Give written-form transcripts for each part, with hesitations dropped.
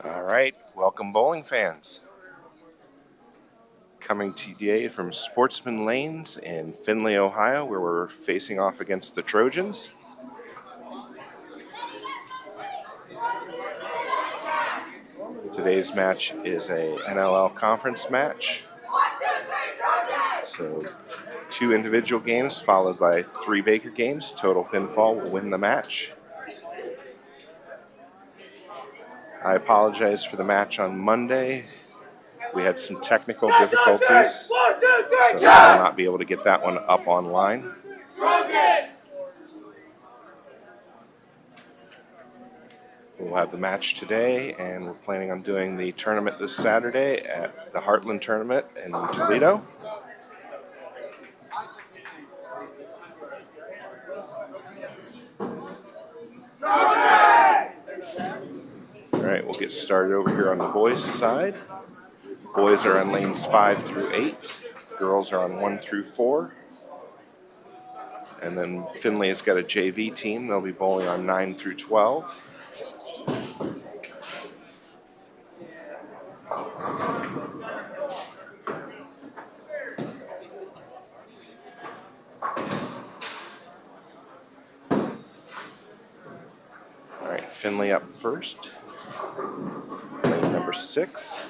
All right, welcome bowling fans. Coming to you today from Sportsmans Lanes in Findlay, Ohio, where we're facing off against the Trojans. Today's match is a NLL Conference match. So 2 individual games followed by 3 Baker games. Total pinfall will win the match. I apologize for the match on Monday. We had some technical difficulties, so I will not be able to get that one up online. We'll have the match today, and we're planning on doing the tournament this Saturday at the Heartland Tournament in Toledo. All right, we'll get started over here on the boys' side. Boys are on lanes 5 through 8. Girls are on 1 through 4. And then Findlay's got a JV team. They'll be bowling on 9 through 12. All right, Findlay up first. Lane number 6.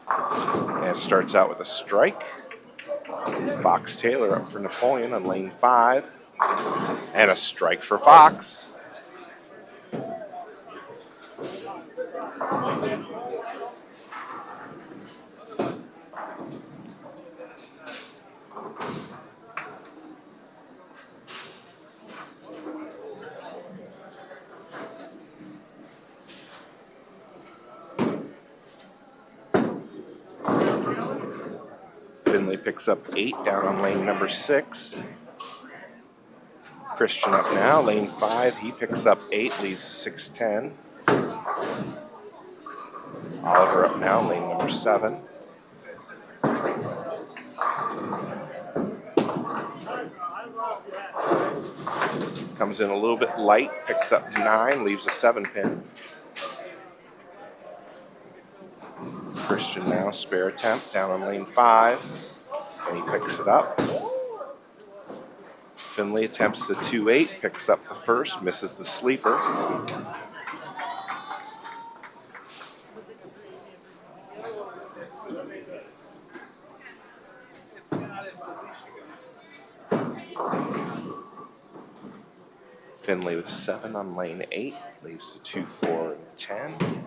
And it starts out with a strike. Fox Taylor up for Napoleon on lane 5. And a strike for Fox. Findlay picks up 8 down on lane number 6. Christian up now, lane 5. He picks up 8, leaves 6-10. Oliver up now, lane number 7. Comes in a little bit light, picks up 9, leaves a 7-pin. Christian now, spare attempt, down on lane 5, and he picks it up. Findlay attempts the 2-8, picks up the first, misses the sleeper. Findlay with 7 on lane 8, leaves the 2, 4, and 10.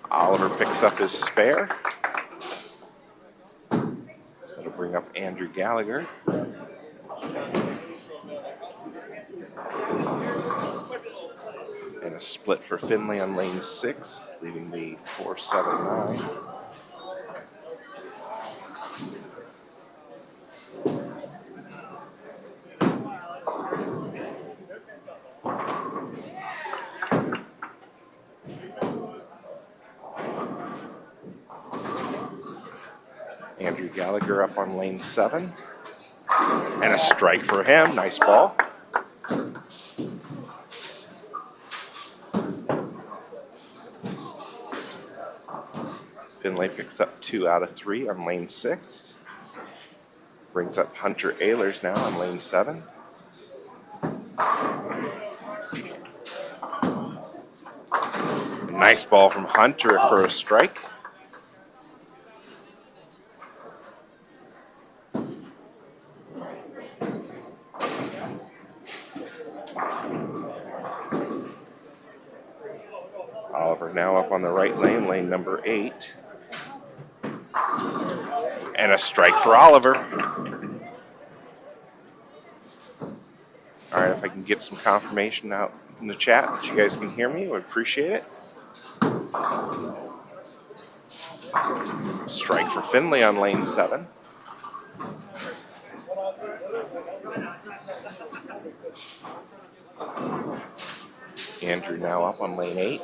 Oliver picks up his spare. That'll bring up Andrew Gallagher. And a split for Findlay on lane 6, leaving the 4, 7, 9. Andrew Gallagher up on lane 7. And a strike for him. Nice ball. Findlay picks up 2 out of 3 on lane 6. Brings up Hunter Ehlers now on lane 7. Nice ball from Hunter for a strike. Oliver now up on the right lane, lane number 8. And a strike for Oliver. All right, if I can get some confirmation out in the chat that you guys can hear me, I would appreciate it. Strike for Findlay on lane 7. Andrew now up on lane 8.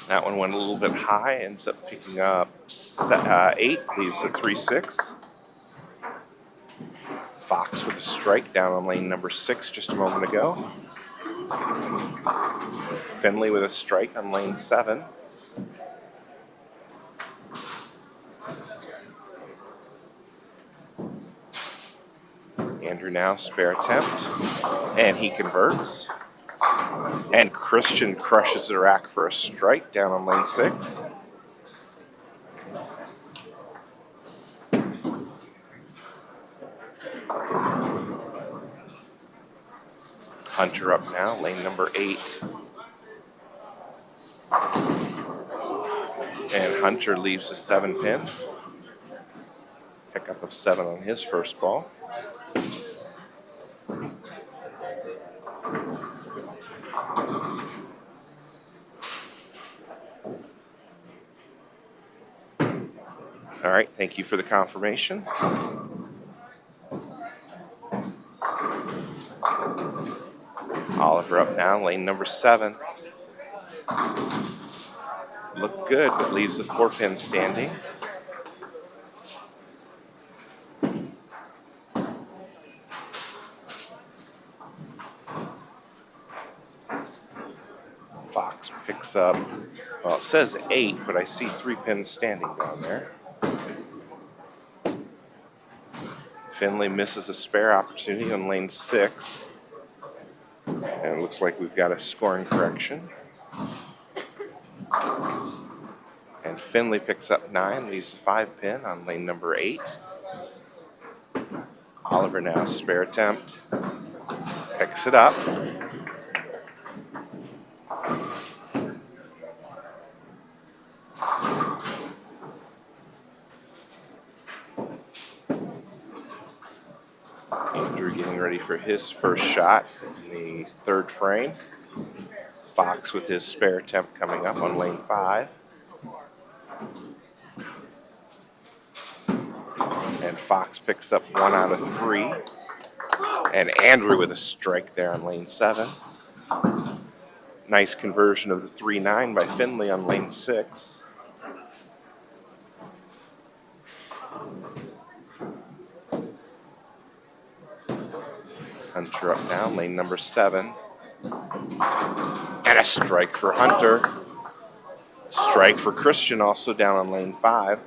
That one went a little bit high, ends up picking up 8, leaves a 3-6. Fox with a strike down on lane number 6 just a moment ago. Findlay with a strike on lane 7. Andrew now, spare attempt, and he converts. And Christian crushes the rack for a strike down on lane 6. Hunter up now, lane number 8. And Hunter leaves a 7-pin. Pickup of 7 on his first ball. All right, thank you for the confirmation. Oliver up now, lane number 7. Looked good, but leaves the 4-pin standing. Fox picks up, well, it says 8, but I see 3 pins standing down there. Findlay misses a spare opportunity on lane 6. And it looks like we've got a scoring correction. And Findlay picks up 9, leaves a 5-pin on lane number 8. Oliver now, spare attempt. Picks it up. Andrew getting ready for his first shot in the 3rd frame. Fox with his spare attempt coming up on lane 5. And Fox picks up 1 out of 3. And Andrew with a strike there on lane 7. Nice conversion of the 3-9 by Findlay on lane 6. Hunter up now, lane number 7. And a strike for Hunter. Strike for Christian, also down on lane 5.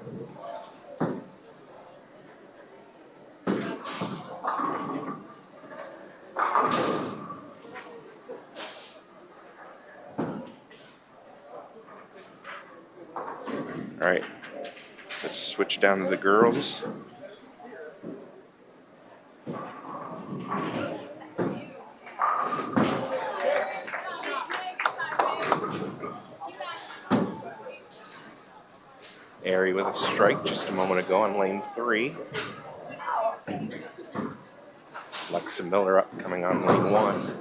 All right, let's switch down to the girls. Airy with a strike just a moment ago on lane 3. Lexa Miller up coming on lane 1.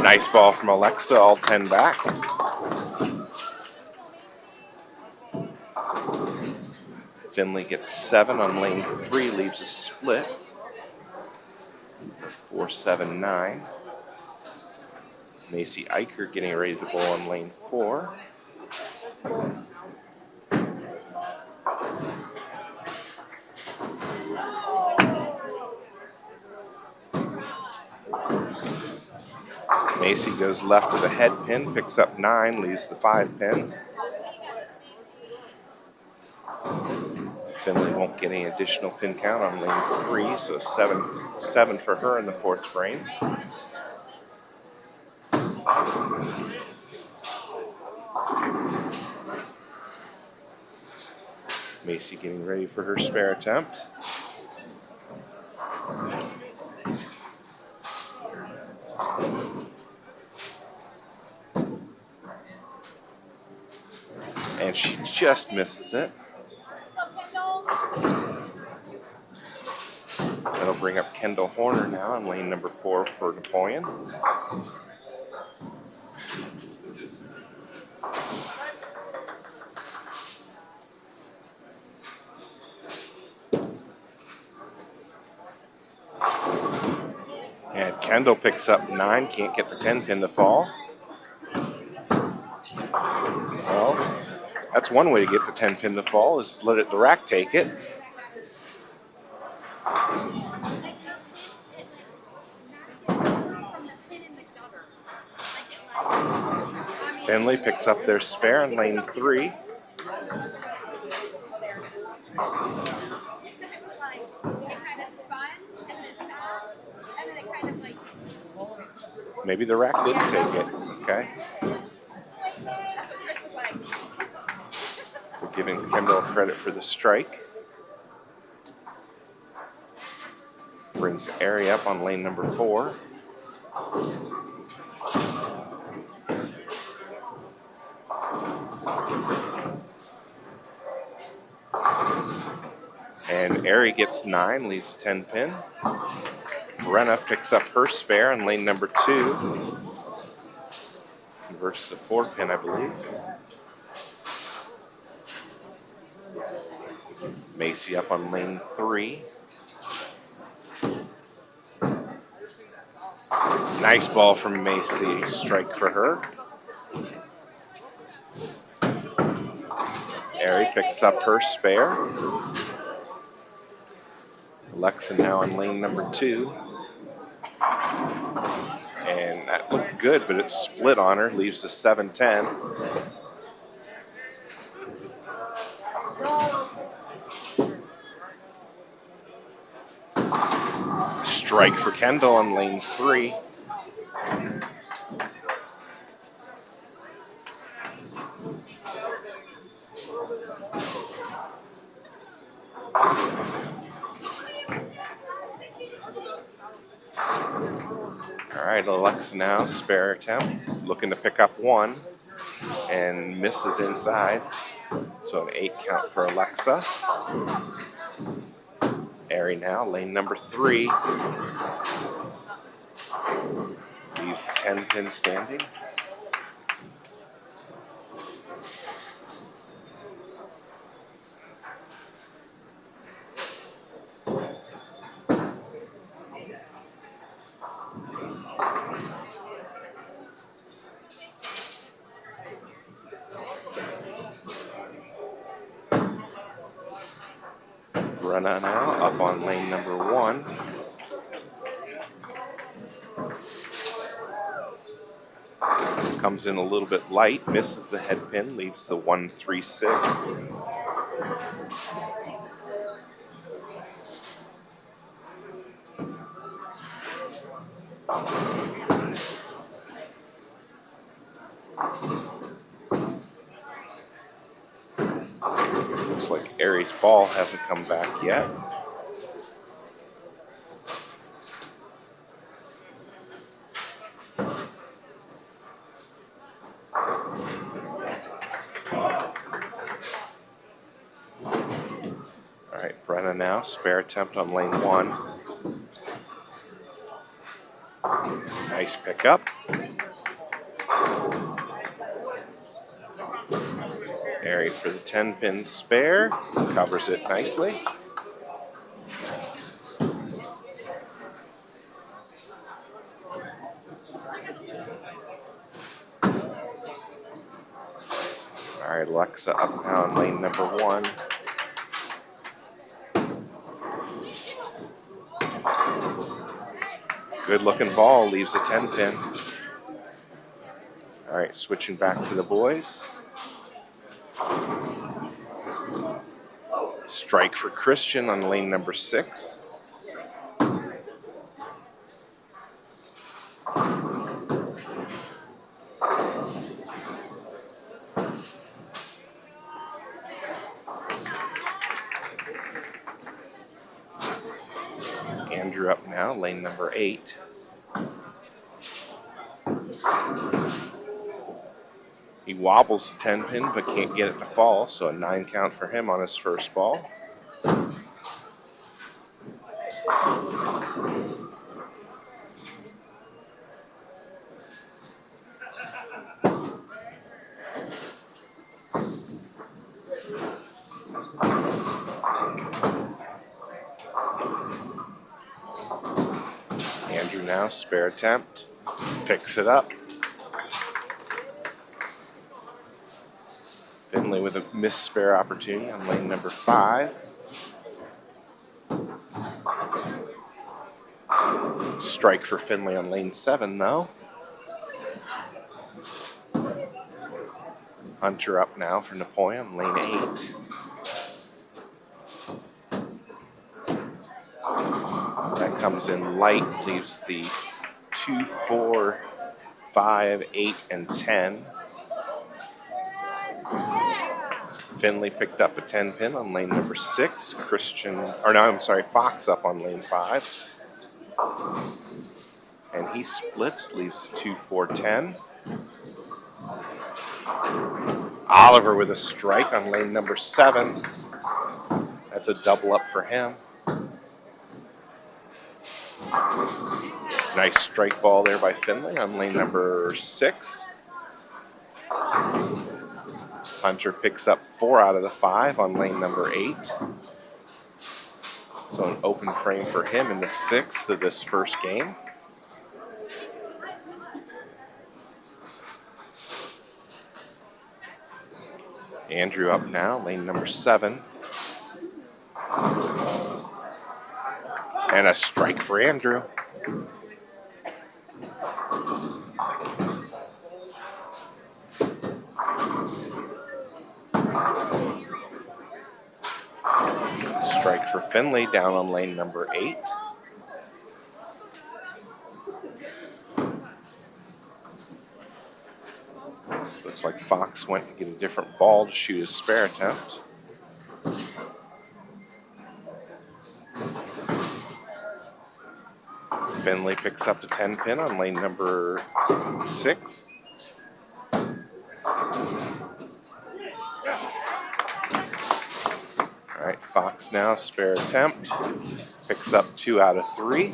Nice ball from Alexa, all 10 back. Findlay gets 7 on lane 3, leaves a split. 4-7-9. Macy Eicher getting ready to bowl on lane 4. Macy goes left with a head pin, picks up 9, leaves the 5-pin. Findlay won't get any additional pin count on lane 3, so 7 for her in the 4th frame. Macy getting ready for her spare attempt. And she just misses it. That'll bring up Kendall Horner now in lane number 4 for Napoleon. Kendall picks up 9, can't get the 10 pin to fall. Well, that's one way to get the 10 pin to fall, is let the rack take it. Findlay picks up their spare in lane 3. Maybe the rack didn't take it. Okay. We're giving Kendall credit for the strike. Brings Ari up on lane number 4. And Ari gets 9, leaves a 10 pin. Brenna picks up her spare on lane number 2. Converts the 4 pin, I believe. Macy up on lane 3. Nice ball from Macy. Strike for her. Ari picks up her spare. Alexa now on lane number 2. And that looked good, but it's split on her. Leaves a 7-10. Strike for Kendall on lane 3. All right, Alexa now, spare attempt, looking to pick up 1 and misses inside. So an 8 count for Alexa. Ari now, lane number 3. Leaves 10 pin standing. Brenna now up on lane number 1. Comes in a little bit light, misses the head pin, leaves the 1-3-6. Looks like Ari's ball hasn't come back yet. All right, Brenna now, spare attempt on lane 1. Nice pickup. Ari for the 10 pin spare, covers it nicely. All right, Alexa up now on lane number 1. Good looking ball, leaves a 10 pin. All right, switching back to the boys. Strike for Christian on lane number 6. Andrew up now, lane number 8. He wobbles the 10 pin but can't get it to fall, so a 9 count for him on his first ball. Andrew now spare attempt, picks it up. Findlay with a missed spare opportunity on lane number 5. Strike for Findlay on lane 7, though. Hunter up now for Napoleon, lane 8. That comes in light, leaves the 2, 4, 5, 8, and 10. Findlay picked up a 10 pin on lane number 6. Fox up on lane 5. And he splits, leaves the 2, 4, 10. Oliver with a strike on lane number 7. That's a double up for him. Nice strike ball there by Findlay on lane number 6. Hunter picks up 4 out of the 5 on lane number 8. So an open frame for him in the 6th of this first game. Andrew up now, lane number 7. And a strike for Andrew. Strike for Findlay down on lane number 8. Looks like Fox went to get a different ball to shoot his spare attempt. Findlay picks up the 10 pin on lane number 6. All right, Fox now, spare attempt. Picks up 2 out of 3.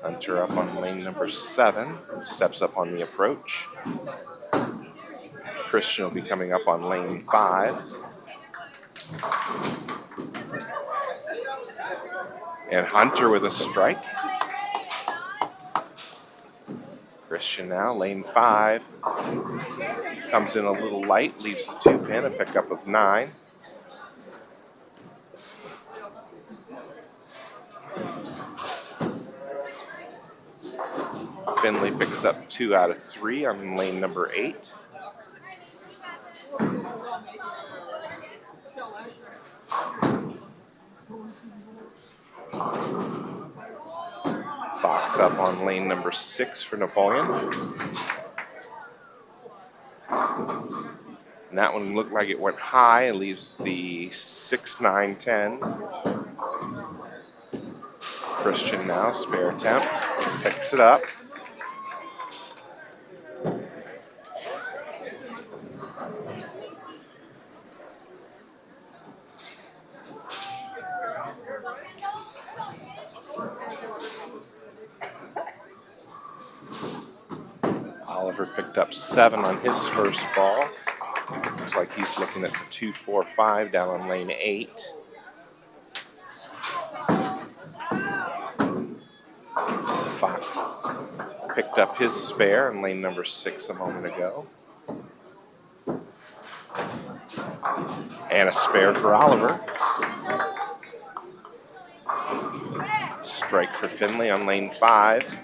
Hunter up on lane number 7, steps up on the approach. Christian will be coming up on lane 5. And Hunter with a strike. Christian now, lane 5. Comes in a little light, leaves the 2 pin, a pickup of 9. Findlay picks up 2 out of 3 on lane number 8. Fox up on lane number 6 for Napoleon. And that one looked like it went high. It leaves the 6, 9, 10. Christian now, spare attempt. Picks it up. Oliver picked up 7 on his first ball. Looks like he's looking at the 2, 4, 5 down on lane 8. Fox picked up his spare in lane number 6 a moment ago. And a spare for Oliver. Strike for Findlay on lane 5.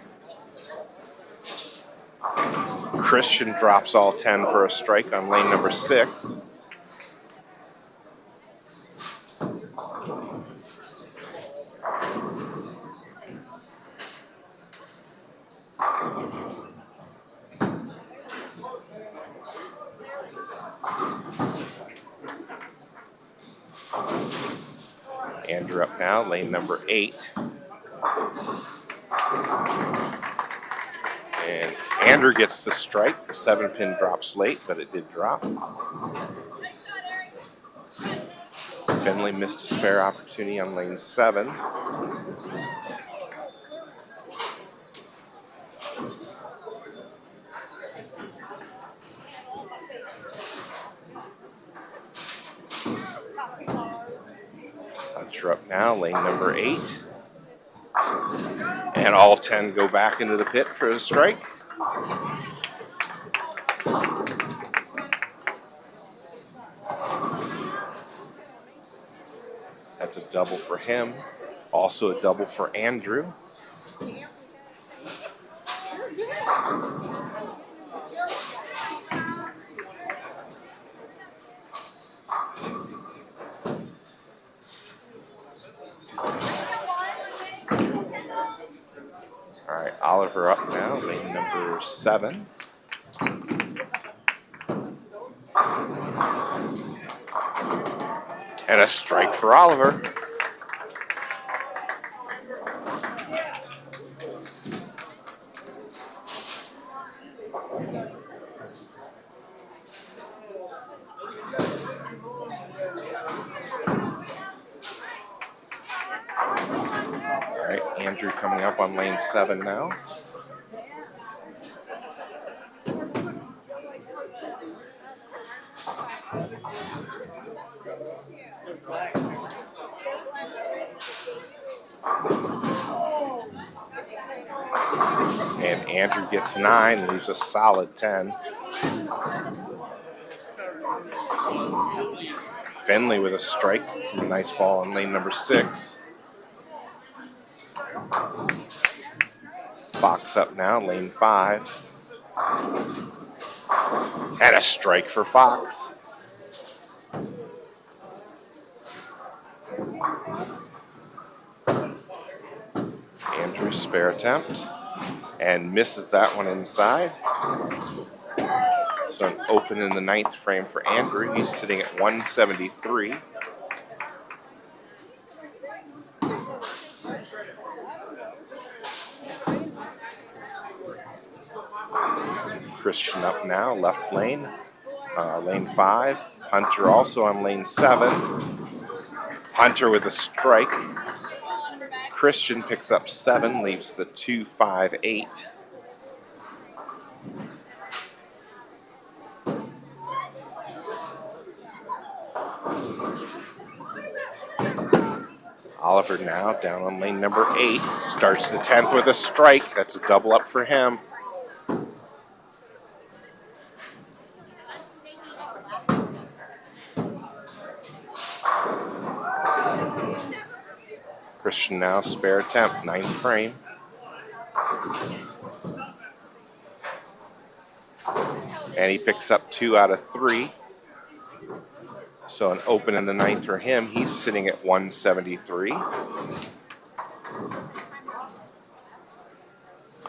Christian drops all 10 for a strike on lane number 6. Andrew up now, lane number 8. And Andrew gets the strike. The 7 pin drops late, but it did drop. Findlay missed a spare opportunity on lane 7. Andrew up now, lane number 8. And all 10 go back into the pit for the strike. That's a double for him. Also a double for Andrew. All right, Oliver up now, lane number 7. And a strike for Oliver. All right, Andrew coming up on lane 7 now. And Andrew gets 9, leaves a solid 10. Findlay with a strike. Nice ball on lane number 6. Fox up now, lane 5. And a strike for Fox. Andrew's spare attempt. And misses that one inside. So an open in the 9th frame for Andrew. He's sitting at 173. Christian up now, left lane, lane 5. Hunter also on lane 7. Hunter with a strike. Christian picks up 7, leaves the 2-5-8. Oliver now down on lane number 8. Starts the 10th with a strike. That's a double up for him. Christian now spare attempt, 9th frame. And he picks up 2 out of 3. So an open in the 9th for him. He's sitting at 173.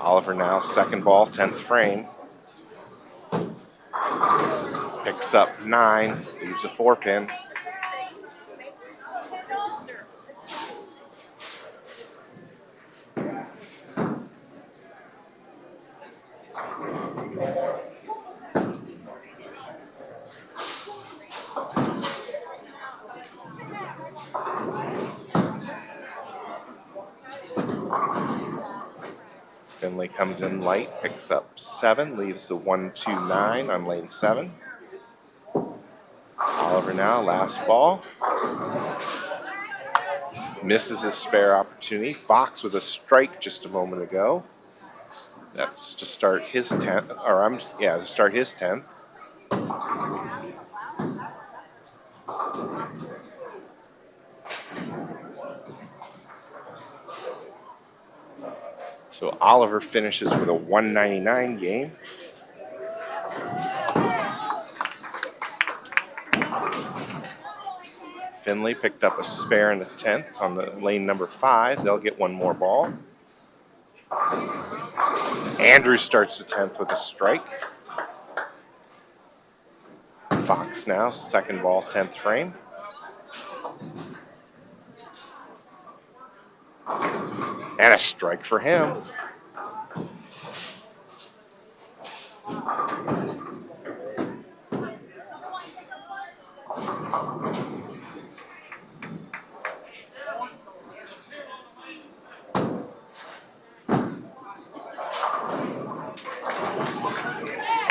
Oliver now, second ball, 10th frame. Picks up 9, leaves a 4-pin. Findlay comes in light, picks up 7, leaves the 1-2-9 on lane 7. Oliver now, last ball. Misses his spare opportunity. Fox with a strike just a moment ago. That's to start his 10th, to start his 10th. So Oliver finishes with a 199 game. Findlay picked up a spare in the 10th on the lane number 5. They'll get one more ball. Andrew starts the 10th with a strike. Fox now, second ball, 10th frame. And a strike for him.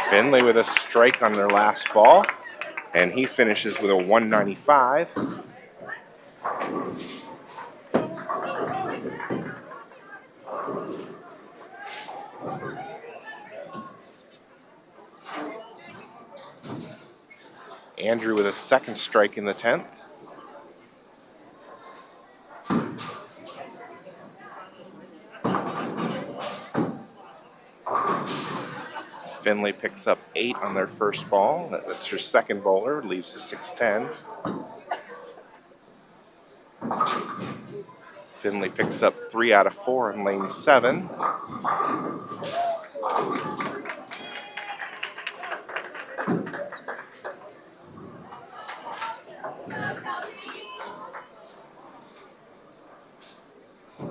Findlay with a strike on their last ball, and he finishes with a 195. Andrew with a second strike in the 10th. Findlay picks up 8 on their first ball. That's her second bowler, leaves the 6-10. Findlay picks up 3 out of 4 in lane 7.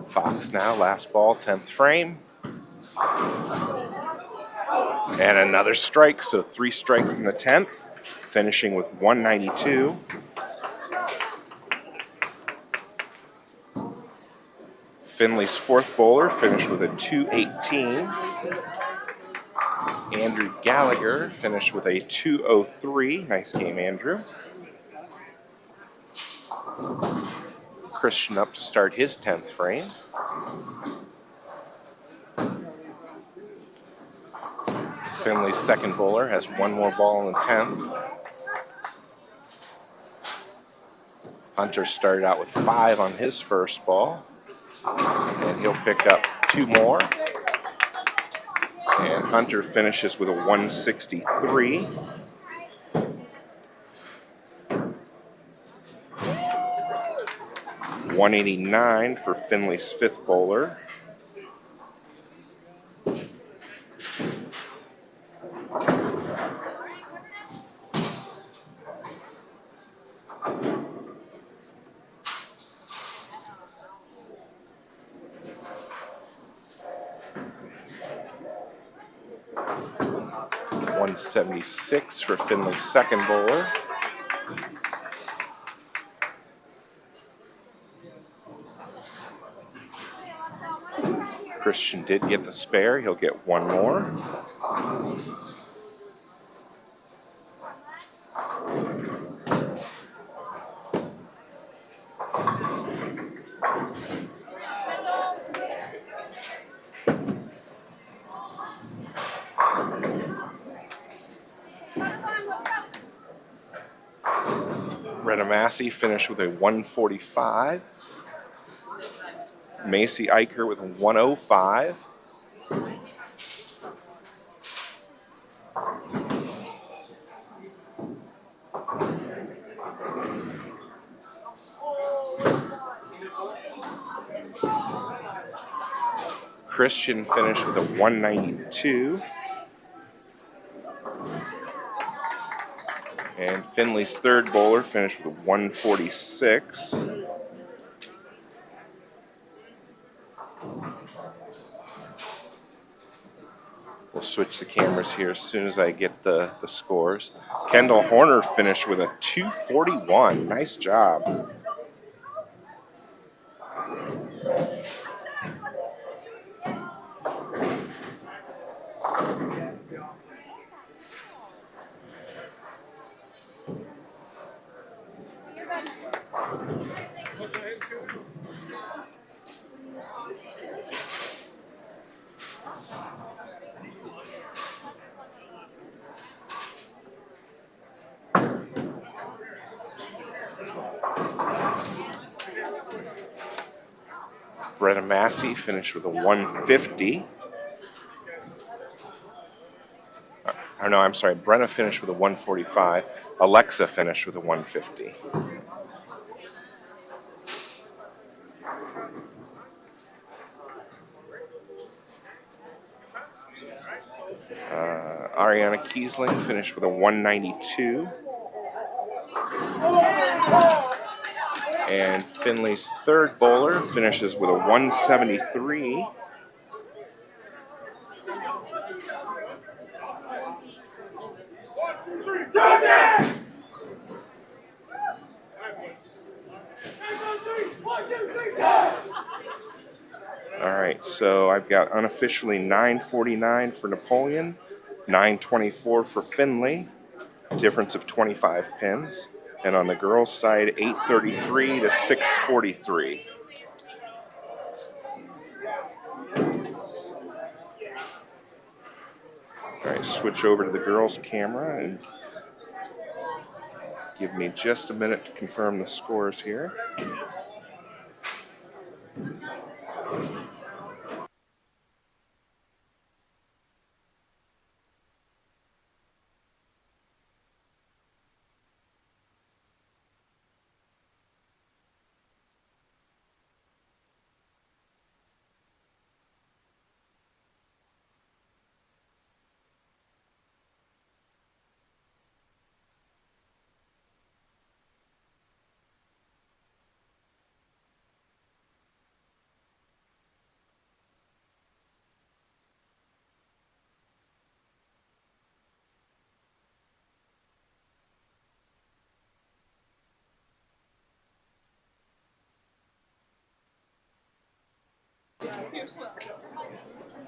Fox now, last ball, 10th frame. And another strike, so 3 strikes in the 10th, finishing with 192. Findlay's fourth bowler finished with a 218. Andrew Gallagher finished with a 203. Nice game, Andrew. Christian up to start his 10th frame. Findlay's second bowler has 1 more ball in the 10th. Hunter started out with 5 on his first ball, and he'll pick up 2 more. And Hunter finishes with a 163. .189 for Findlay's fifth bowler. .176 for Findlay's second bowler. Christian did get the spare. He'll get 1 more. Massey finished with a 145. Macy Eicher with a 105. Christian finished with a 192. And Findlay's third bowler finished with a 146. We'll switch the cameras here as soon as I get the scores. Kendall Horner finished with a 241. Nice job. Brenna Massey finished with a 150. Oh no, I'm sorry. Brenna finished with a 145. Alexa finished with a 150. Ariana Kiesling finished with a 192. And Findlay's third bowler finishes with a 173. All right, so I've got unofficially 949 for Napoleon, 924 for Findlay, difference of 25 pins. And on the girls' side, 833 to 643. All right, switch over to the girls' camera. And Give me just a minute to confirm the scores here.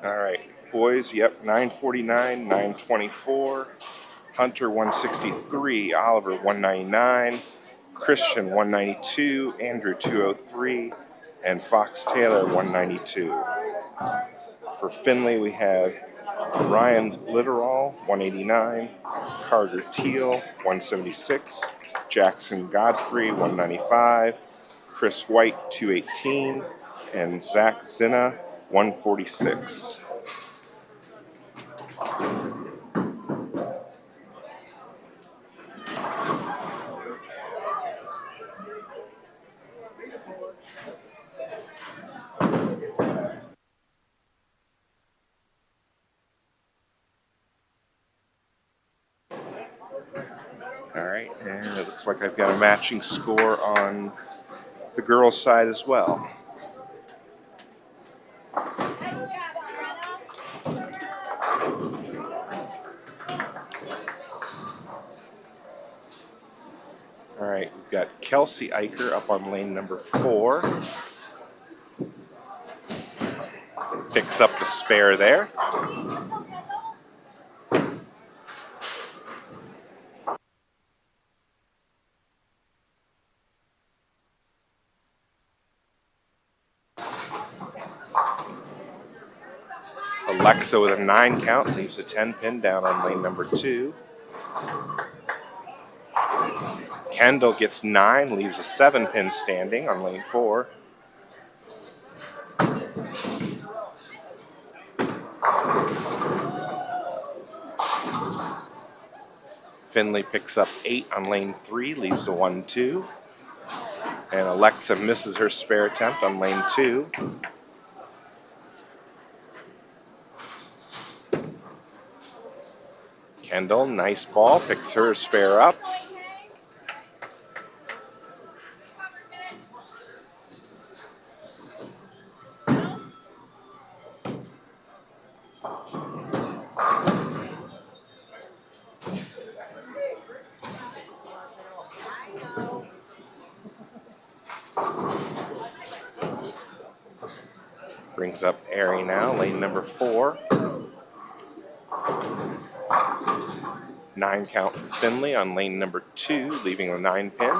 All right, boys, yep, 949, 924, Hunter 163, Oliver 199, Christian 192, Andrew 203, and Fox Taylor 192. For Findlay, we have Ryan Litterall 189, Carter Teal 176, Jackson Godfrey 195, Chris White 218, and Zach Zinna 146. All right, and it looks like I've got a matching score on the girls' side as well. All right, we've got Kelsey Eicher up on lane number 4. Picks up the spare there. Alexa with a 9 count leaves a 10 pin down on lane number 2. Kendall gets 9, leaves a 7 pin standing on lane 4. Findlay picks up 8 on lane 3, leaves a 1-2. And Alexa misses her spare attempt on lane 2. Kendall, nice ball, picks her spare up. Brings up Airy now, lane number 4. 9 count for Findlay on lane number 2, leaving a 9 pin.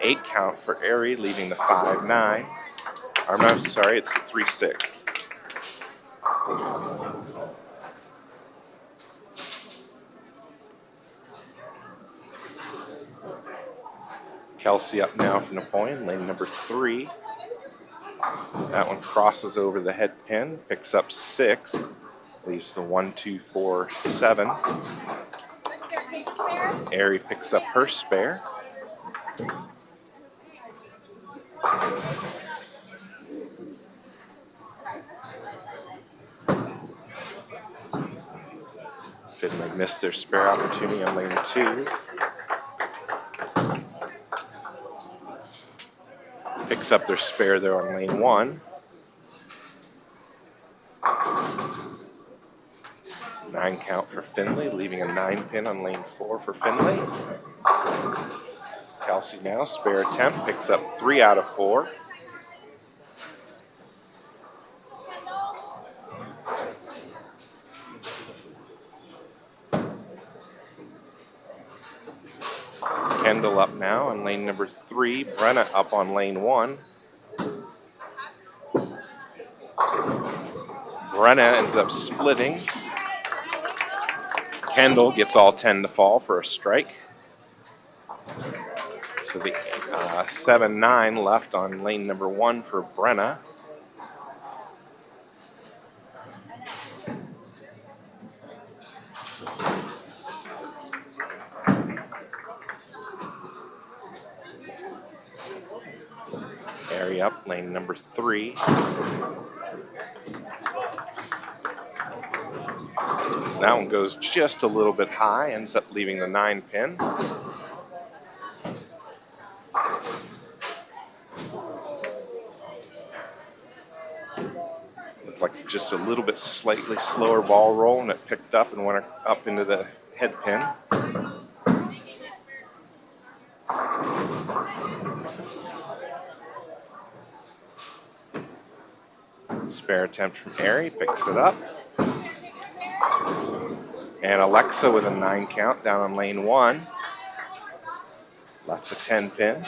8 count for Airy, leaving the 5-9. I'm sorry, it's the 3-6. Kelsey up now for Napoleon, lane number 3. That one crosses over the head pin, picks up 6, leaves the 1-2-4-7. Airy picks up her spare. Findlay missed their spare opportunity on lane 2. Picks up their spare there on lane 1. 9 count for Findlay, leaving a 9 pin on lane 4 for Findlay. Kelsey now, spare attempt, picks up 3 out of 4. Kendall up now on lane number 3. Brenna up on lane 1. Brenna ends up splitting. Kendall gets all 10 to fall for a strike. So the 7-9 left on lane number 1 for Brenna. Area up, lane number 3. That one goes just a little bit high, ends up leaving the 9 pin. Looked like just a little bit slightly slower ball roll, and it picked up and went up into the head pin. Spare attempt from Ari, picks it up. And Alexa with a 9 count down on lane 1. Left the 10 pin.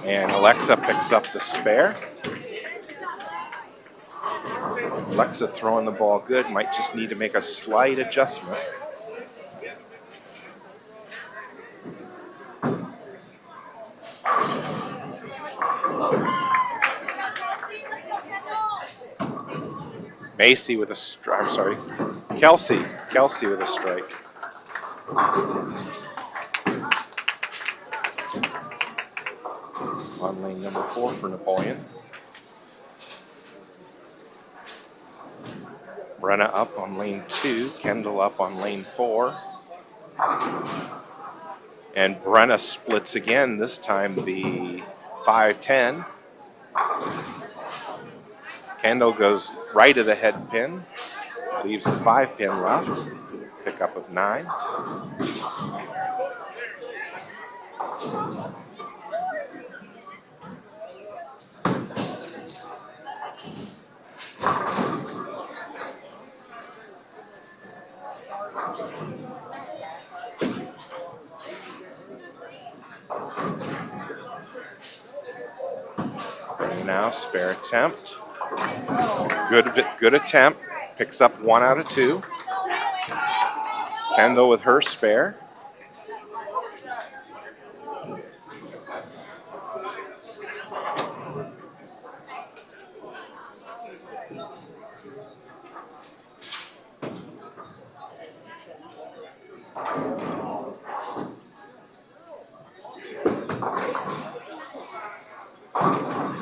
And Alexa picks up the spare. Alexa throwing the ball good, might just need to make a slight adjustment. Macy with a strike, I'm sorry, Kelsey with a strike. On lane number 4 for Napoleon. Brenna up on lane 2, Kendall up on lane 4. And Brenna splits again, this time the 5-10. Kendall goes right of the head pin, leaves the 5 pin left, pickup of 9. Now spare attempt. Good attempt. Picks up 1 out of 2. Kendall with her spare.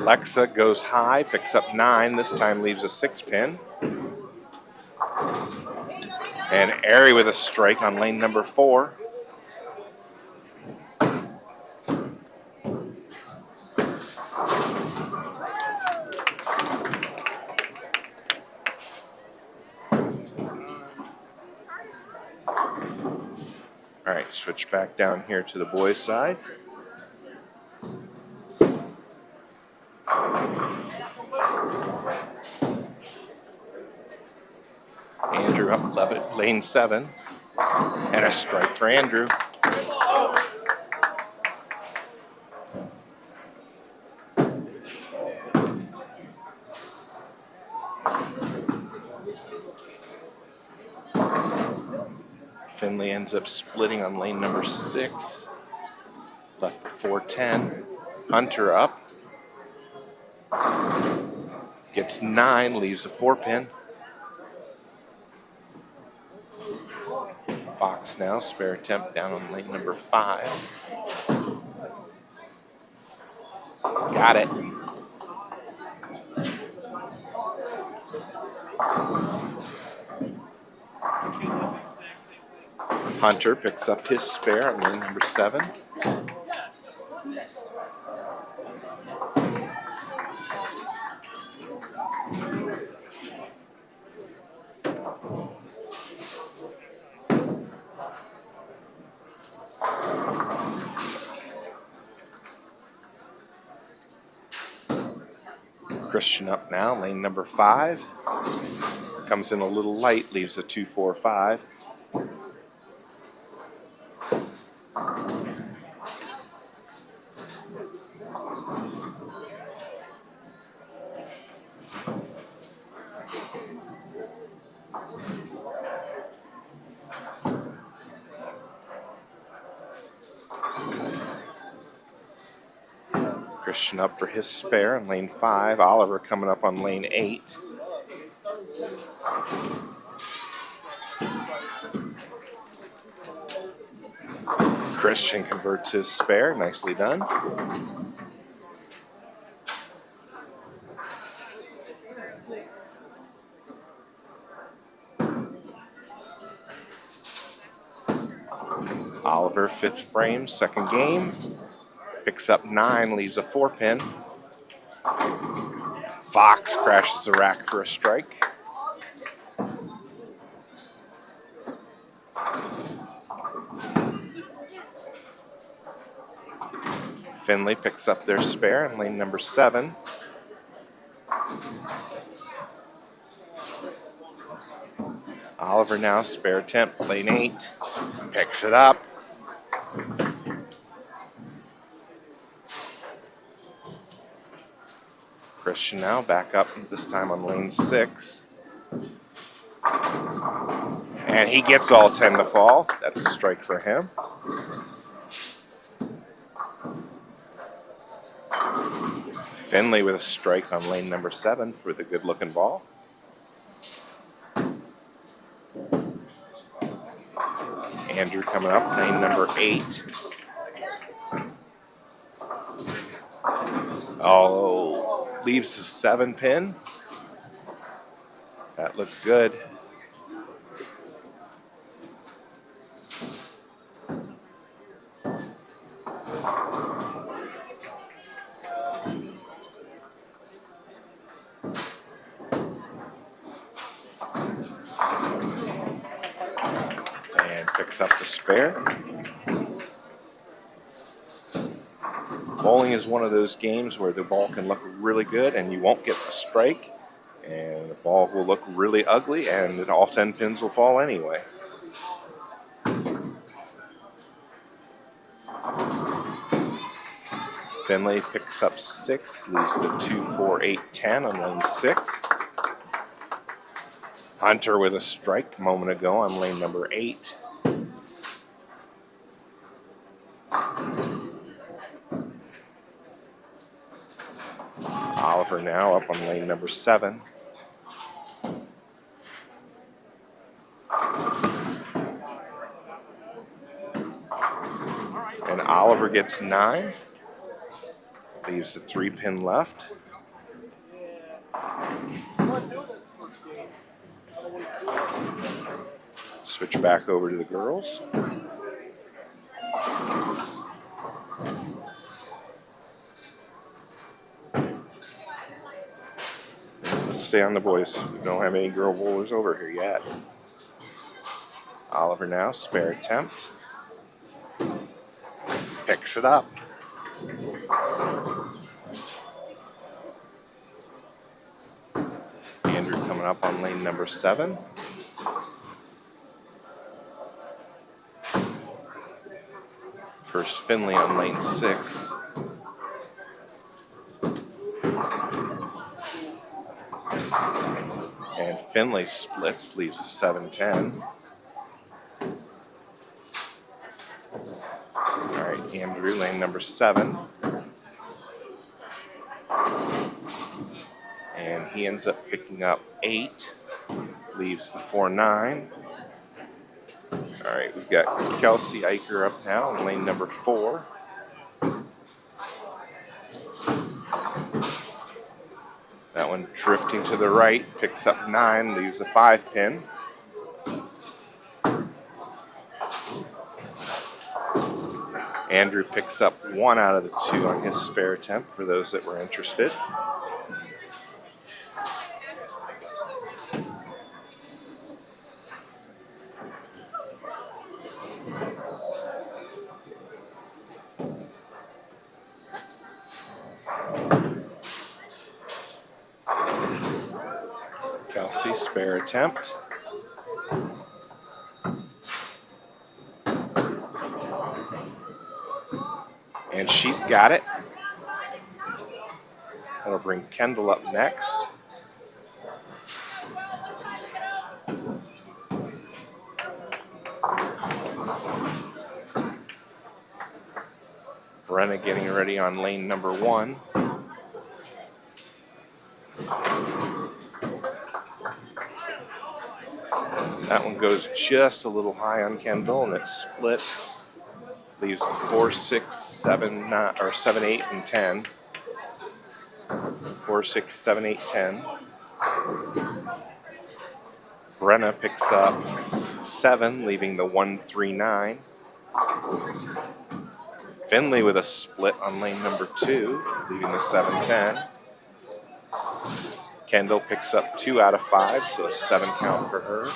Alexa goes high, picks up 9, this time leaves a 6 pin. And Ari with a strike on lane number 4. All right, switch back down here to the boys' side. Andrew up lane 7, and a strike for Andrew. Findlay ends up splitting on lane number 6. Left 4-10. Hunter up. Gets 9, leaves a 4 pin. Fox now, spare attempt down on lane number 5. Got it. Hunter picks up his spare on lane number 7. Christian up now, lane number 5. Comes in a little light, leaves a 2.45. Christian up for his spare in lane 5. Oliver coming up on lane 8. Christian converts his spare. Nicely done. Oliver, 5th frame, 2nd game. Picks up 9, leaves a 4-pin. Fox crashes the rack for a strike. Findlay picks up their spare in lane number 7. Oliver now spare attempt, lane 8. Picks it up. Christian now back up, this time on lane 6. And he gets all 10 to fall. That's a strike for him. Findlay with a strike on lane number 7 for the good-looking ball. Andrew coming up, lane number 8. Oh, leaves the 7-pin. That looked good. And picks up the spare. Bowling is one of those games where the ball can look really good and you won't get the strike, and the ball will look really ugly and all 10 pins will fall anyway. Findlay picks up 6, leaves the 2, 4, 8, 10 on lane 6. Hunter with a strike a moment ago on lane number 8. Oliver now up on lane number 7. And Oliver gets 9. Leaves the 3-pin left. Switch back over to the girls. Let's stay on the boys. We don't have any girl bowlers over here yet. Oliver now, spare attempt. Picks it up. Andrew coming up on lane number 7. First Findlay on lane 6. And Findlay splits, leaves a 7-10. All right, Andrew, lane number 7. And he ends up picking up 8, leaves the 4-9. All right, we've got Kelsey Eicher up now in lane number 4. That one drifting to the right, picks up 9, leaves a 5-pin. Andrew picks up 1 out of the 2 on his spare attempt for those that were interested. Kelsey, spare attempt. And she's got it. That'll bring Kendall up next. Brenna getting ready on lane number 1. That one goes just a little high on Kendall, and it splits. Leaves the 4, 6, 7, 9, or 7, 8, and 10. 4, 6, 7, 8, 10. Brenna picks up 7, leaving the 1, 3, 9. Findlay with a split on lane number 2, leaving the 7, 10. Kendall picks up 2 out of 5, so a 7 count for her.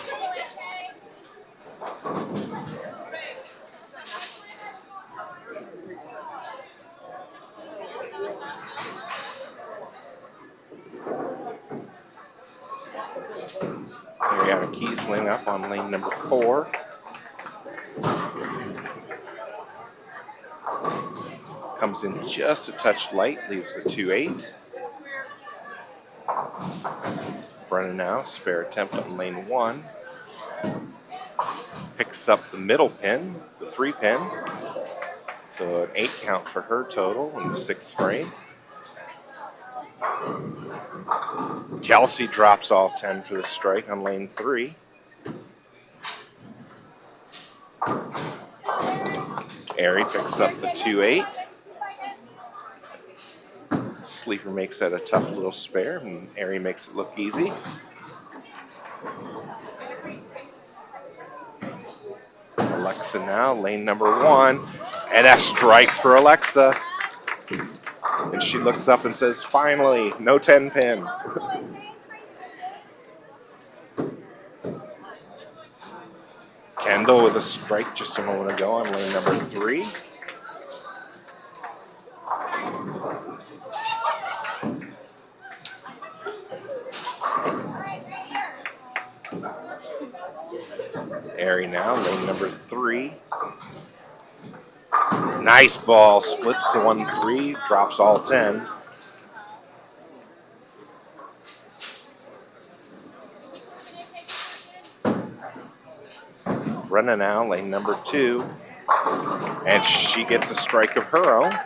Mariana Kiesling up on lane number 4. Comes in just a touch light, leaves the 2, 8. Brenna now, spare attempt on lane 1. Picks up the middle pin, the 3 pin. So an 8 count for her total in the 6th frame. Kelsey drops all 10 for the strike on lane 3. Ari picks up the 2, 8. Sleeper makes that a tough little spare, and Ari makes it look easy. Alexa now, lane number 1, and a strike for Alexa. And she looks up and says, finally, no 10 pin. Kendall with a strike just a moment ago on lane number 3. Ari now, lane number 3. Nice ball, splits the 1, 3, drops all 10. Brenna now, lane number 2. And she gets a strike of her own.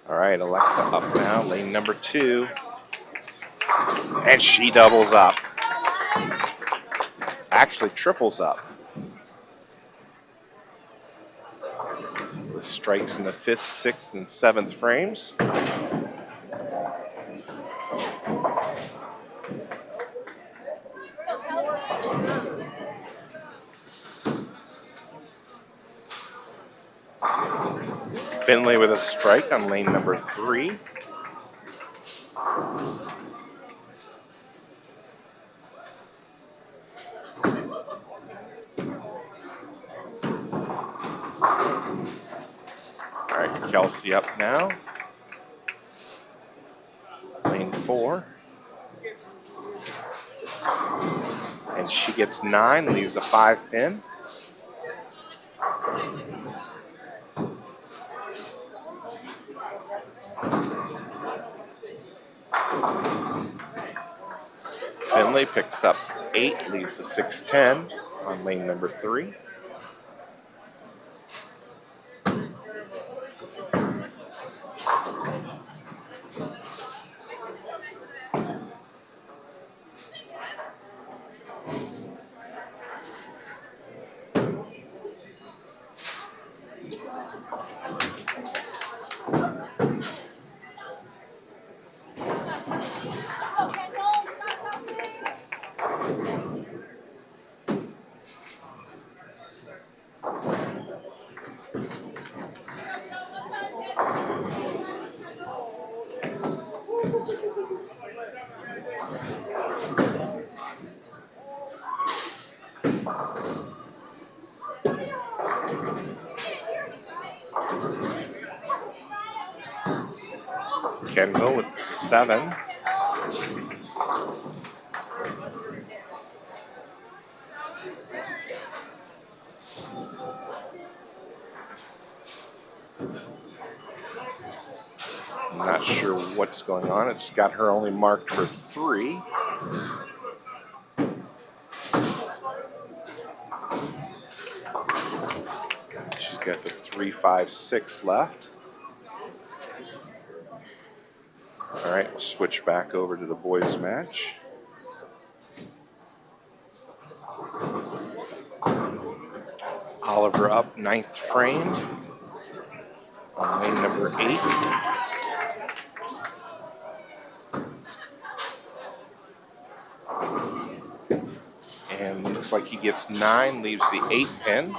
All right, Alexa up now, lane number 2. And she doubles up. Actually triples up. With strikes in the 5th, 6th, and 7th frames. Findlay with a strike on lane number 3. All right, Kelsey up now. Lane 4. And she gets 9, leaves a 5 pin. Findlay picks up 8, leaves a 6-10 on lane number 3. Kendall with 7. I'm not sure what's going on. It's got her only marked for 3. She's got the 3, 5, 6 left. All right, we'll switch back over to the boys match. Oliver up, 9th frame on lane number 8. And looks like he gets 9, leaves the 8 pin.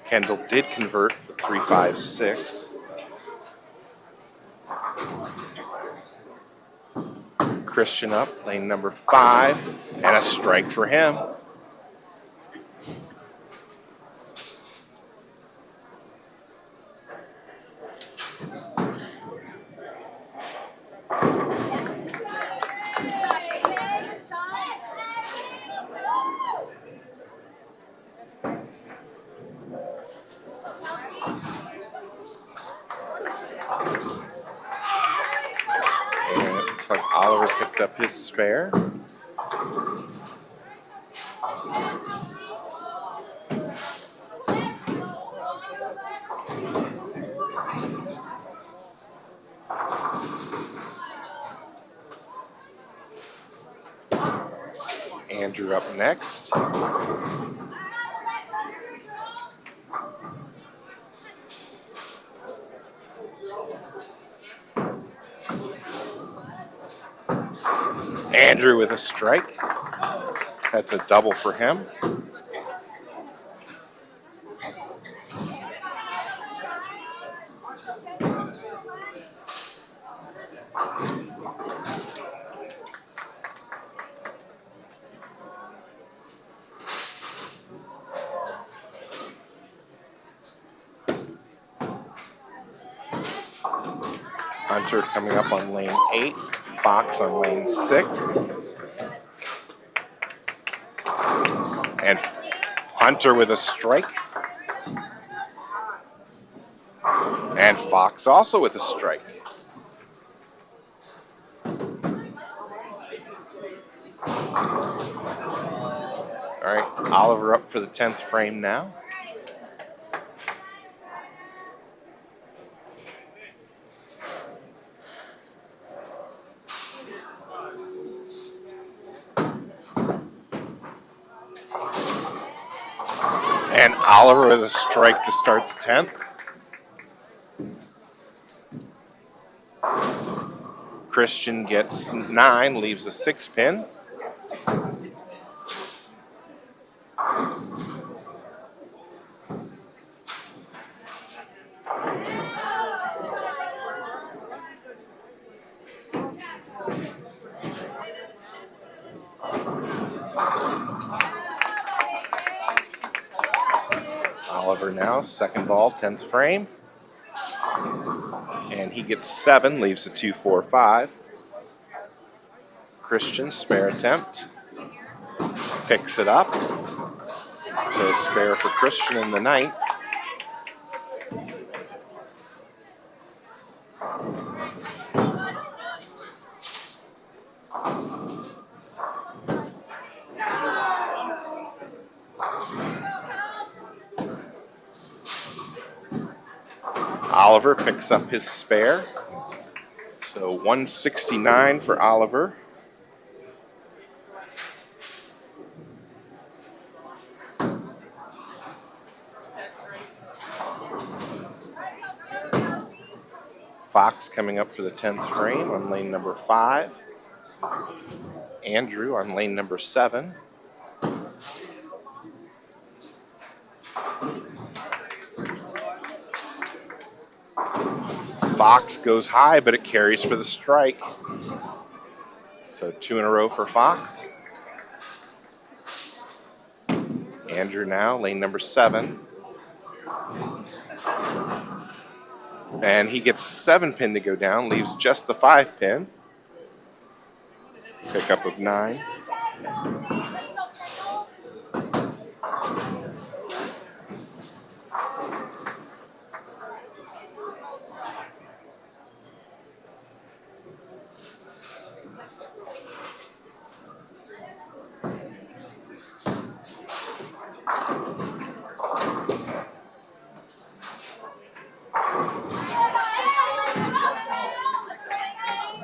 Kendall did convert the 3, 5, 6. Christian up, lane number 5, and a strike for him. Looks like Oliver picked up his spare. Andrew up next. Andrew with a strike. That's a double for him. Hunter coming up on lane 8. Fox on lane 6. And Hunter with a strike. And Fox also with a strike. All right, Oliver up for the 10th frame now. And Oliver with a strike to start the 10th. Christian gets 9, leaves a 6 pin. Oliver now, second ball, 10th frame. And he gets 7, leaves a 2, 4, 5. Christian, spare attempt. Picks it up. So spare for Christian in the 9th. Oliver picks up his spare. So 169 for Oliver. Fox coming up for the 10th frame on lane number 5. Andrew on lane number 7. Fox goes high, but it carries for the strike. So 2 in a row for Fox. Andrew now, lane number 7. And he gets 7 pin to go down, leaves just the 5 pin. Pickup of 9.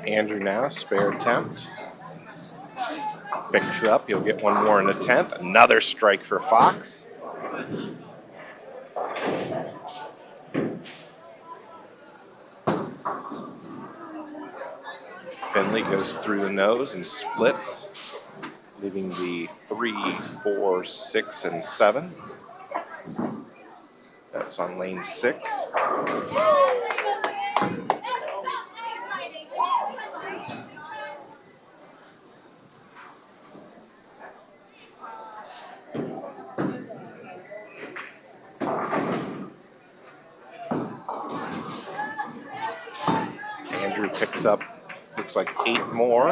Andrew now, spare attempt. Picks up, he'll get one more in the 10th. Another strike for Fox. Findlay goes through the nose and splits, leaving the 3, 4, 6, and 7. That's on lane 6. Andrew picks up, looks like 8 more.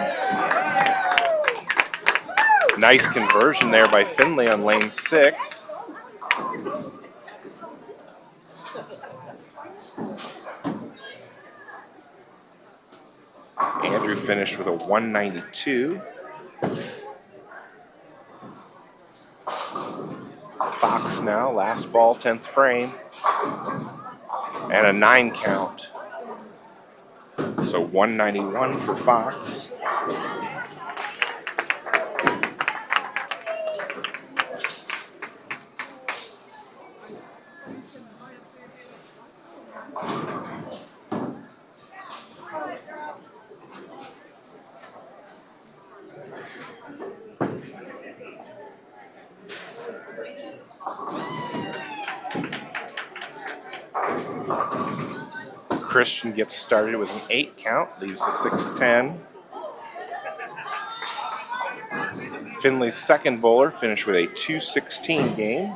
Nice conversion there by Findlay on lane 6. Andrew finished with a 192. Fox now, last ball, 10th frame. And a 9 count. So 191 for Fox. Christian gets started with an 8 count, leaves a 6-10. Findlay's second bowler finished with a 2-16 game.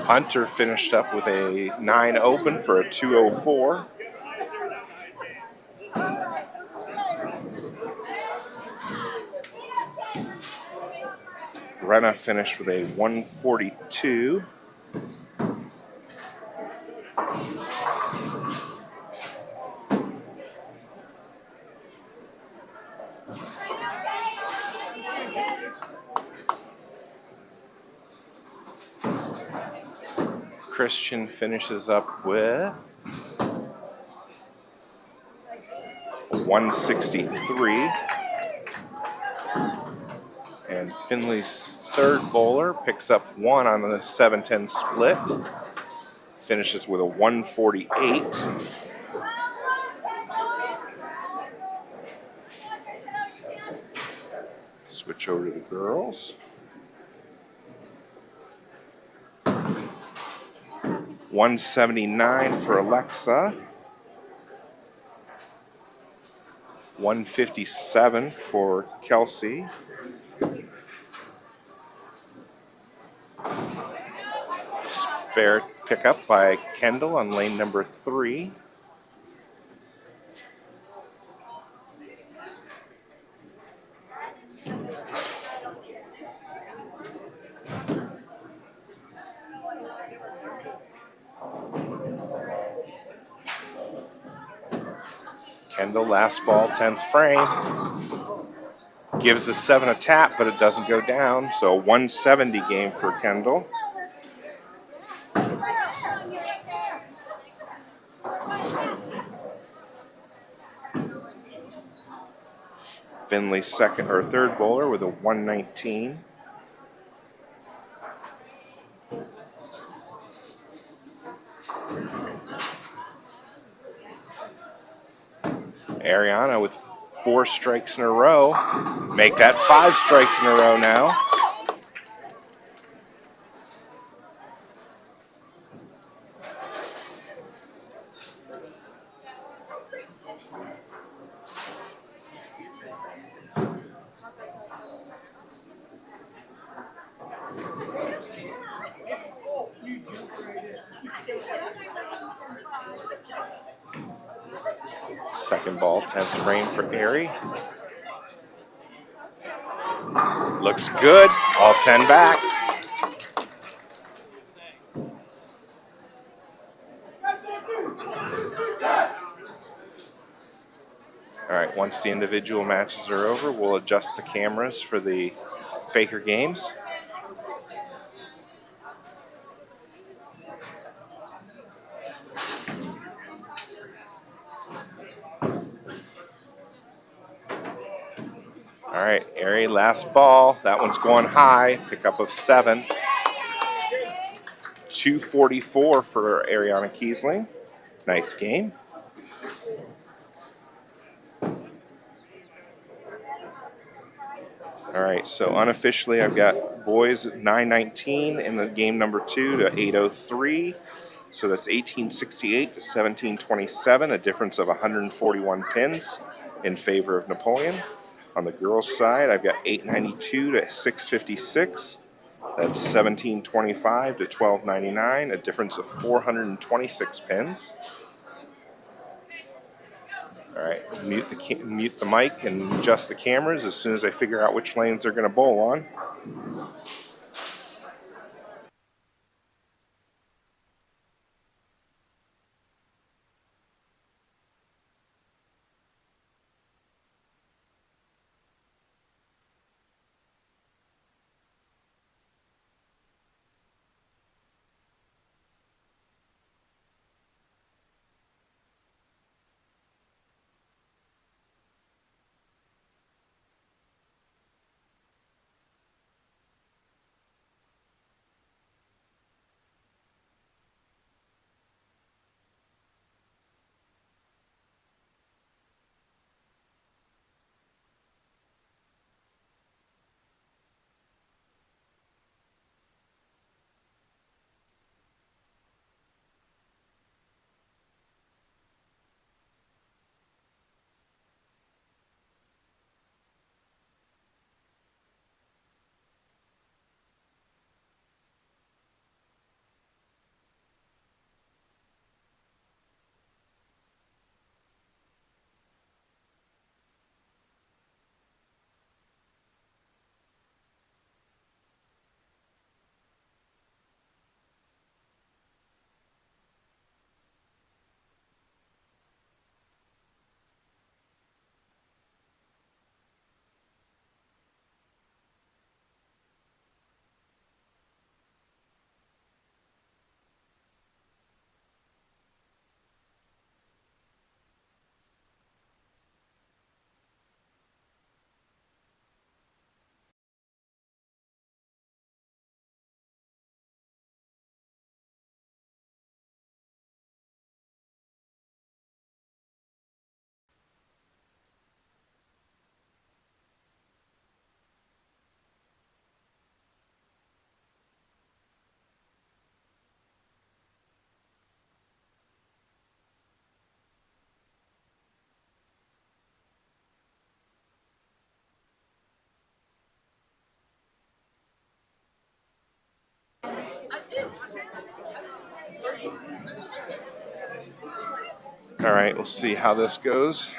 Hunter finished up with a 9 open for a 204. Renna finished with a 142. Christian finishes up with 163. And Findlay's third bowler picks up 1 on the 7-10 split. Finishes with a 148. Switch over to the girls. 179 for Alexa. 157 for Kelsey. Spare pickup by Kendall on lane number 3. Kendall, last ball, 10th frame. Gives a 7 a tap, but it doesn't go down. So 170 game for Kendall. Findlay's second or third bowler with a 119. Ariana with 4 strikes in a row. Make that 5 strikes in a row now. Second ball, 10th frame for Aerie. Looks good, all 10 back. All right, once the individual matches are over, we'll adjust the cameras for the Baker games. All right, Aerie, last ball. That one's going high, pickup of 7. 244 for Ariana Kiesling. Nice game. All right, so unofficially I've got boys 919 in the game number 2 to 803. So that's 1868 to 1727, a difference of 141 pins in favor of Napoleon. On the girls' side, I've got 892 to 656. That's 1725 to 1299, a difference of 426 pins. All right, mute the mic and adjust the cameras as soon as I figure out which lanes they're going to bowl on. All right, we'll see how this goes.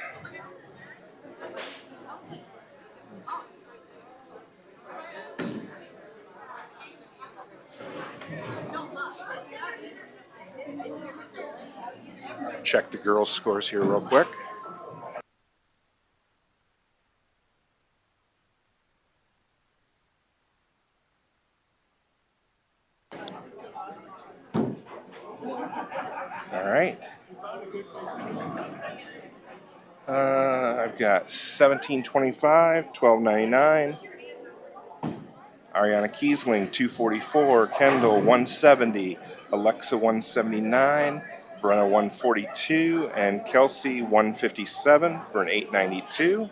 Check the girls' scores here real quick. All right. I've got 1725, 1299. Ariana Kiesling, 244. Kendall, 170. Alexa, 179. Brenna, 142. And Kelsey, 157 for an 892.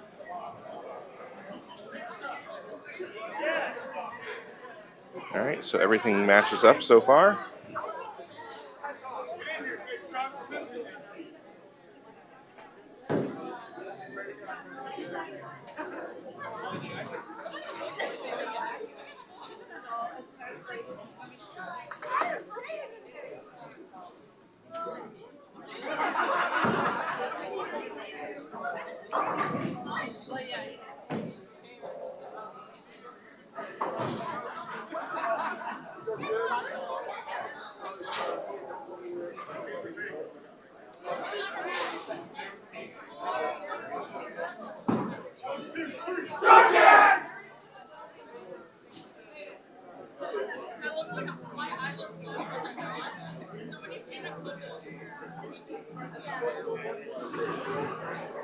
All right, so everything matches up so far.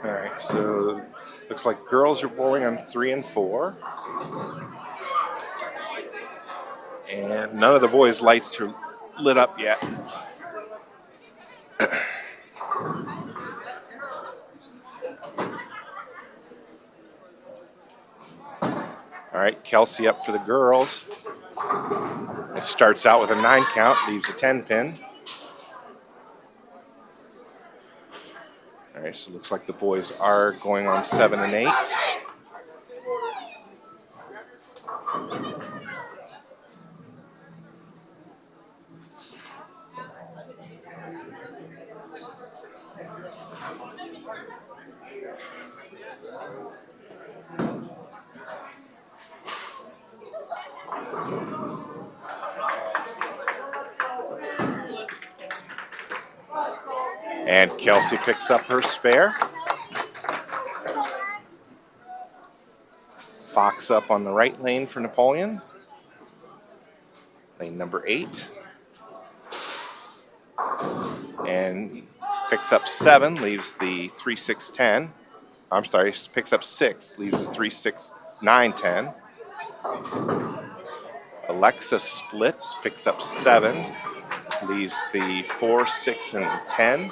All right, so looks like girls are bowling on 3 and 4. And none of the boys' lights are lit up yet. All right, Kelsey up for the girls. It starts out with a 9 count, leaves a 10 pin. All right, so it looks like the boys are going on 7 and 8. And Kelsey picks up her spare. Fox up on the right lane for Napoleon. Lane number 8. And picks up 7, leaves the 3-6-10. I'm sorry, picks up 6, leaves the 3-6-9-10. Alexa splits, picks up 7, leaves the 4, 6, and 10.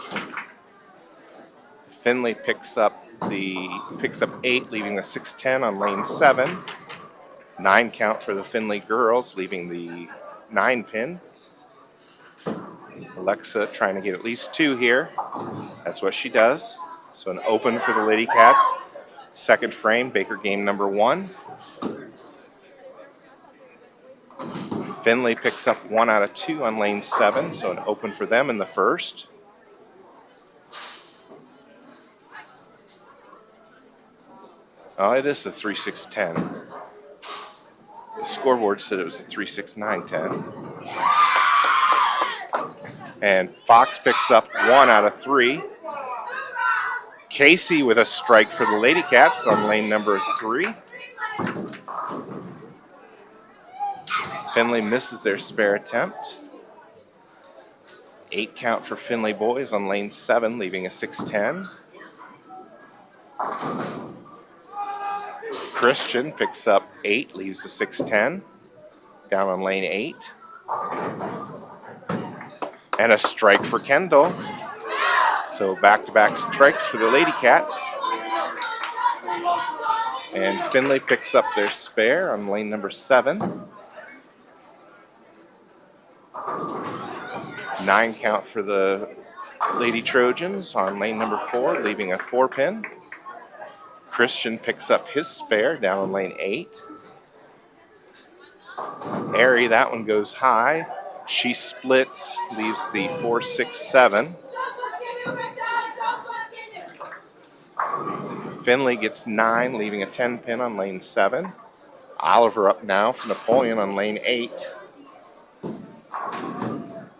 Findlay picks up 8, leaving the 6-10 on lane 7. 9 count for the Findlay girls, leaving the 9 pin. Alexa trying to get at least 2 here. That's what she does. So an open for the Lady Cats. Second frame, Baker game number 1. Findlay picks up 1 out of 2 on lane 7, so an open for them in the first. Oh, it is the 3-6-10. The scoreboard said it was the 3-6-9-10. And Fox picks up 1 out of 3. Casey with a strike for the Lady Cats on lane number 3. Findlay misses their spare attempt. 8 count for Findlay Boys on lane 7, leaving a 6-10. Christian picks up 8, leaves a 6-10. Down on lane 8. And a strike for Kendall. So back-to-back strikes for the Lady Cats. And Findlay picks up their spare on lane number 7. 9 count for the Lady Trojans on lane number 4, leaving a 4 pin. Christian picks up his spare down on lane 8. Ari, that one goes high. She splits, leaves the 4-6-7. Findlay gets 9, leaving a 10 pin on lane 7. Oliver up now for Napoleon on lane 8.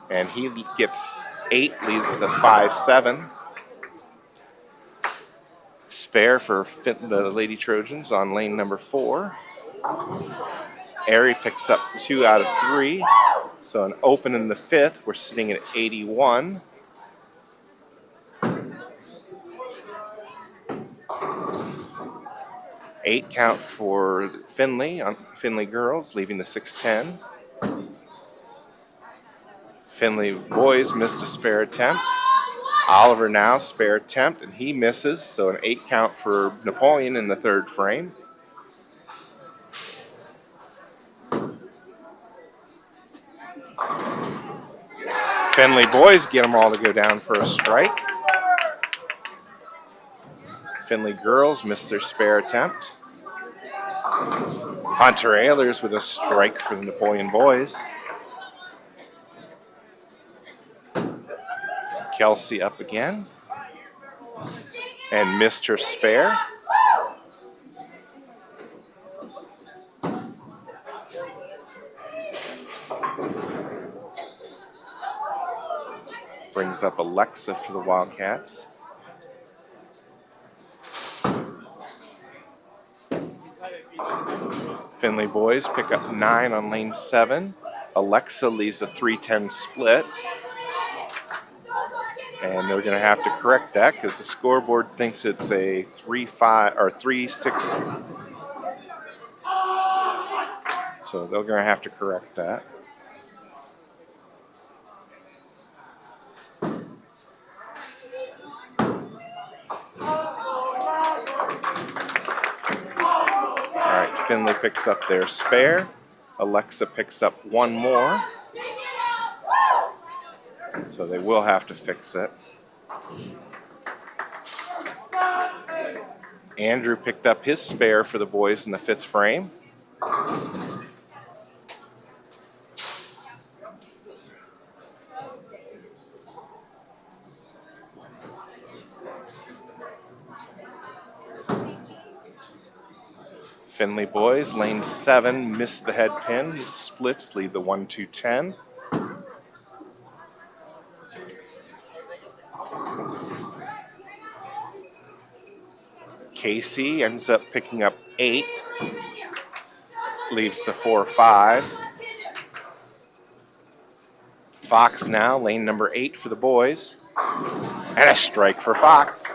And he gets 8, leaves the 5-7. Spare for the Lady Trojans on lane number 4. Ari picks up 2 out of 3. So an open in the 5th. We're sitting at 81. Eight count for Findlay on Findlay girls, leaving the 6-10. Findlay boys missed a spare attempt. Oliver now spare attempt, and he misses. So an 8 count for Napoleon in the 3rd frame. Findlay boys get them all to go down for a strike. Findlay girls missed their spare attempt. Hunter Ehlers with a strike for the Napoleon boys. Kelsey up again. And missed her spare. Brings up Alexa for the Wildcats. Findlay boys pick up 9 on lane 7. Alexa leaves a 3-10 split. And they're going to have to correct that because the scoreboard thinks it's a 3-5 or 3-6. So they're going to have to correct that. All right, Findlay picks up their spare. Alexa picks up one more. So they will have to fix it. Andrew picked up his spare for the boys in the 5th frame. Findlay Boys, lane 7, missed the head pin. Splits lead the 1-2-10. Casey ends up picking up 8. Leaves the 4-5. Fox now, lane number 8 for the boys. And a strike for Fox.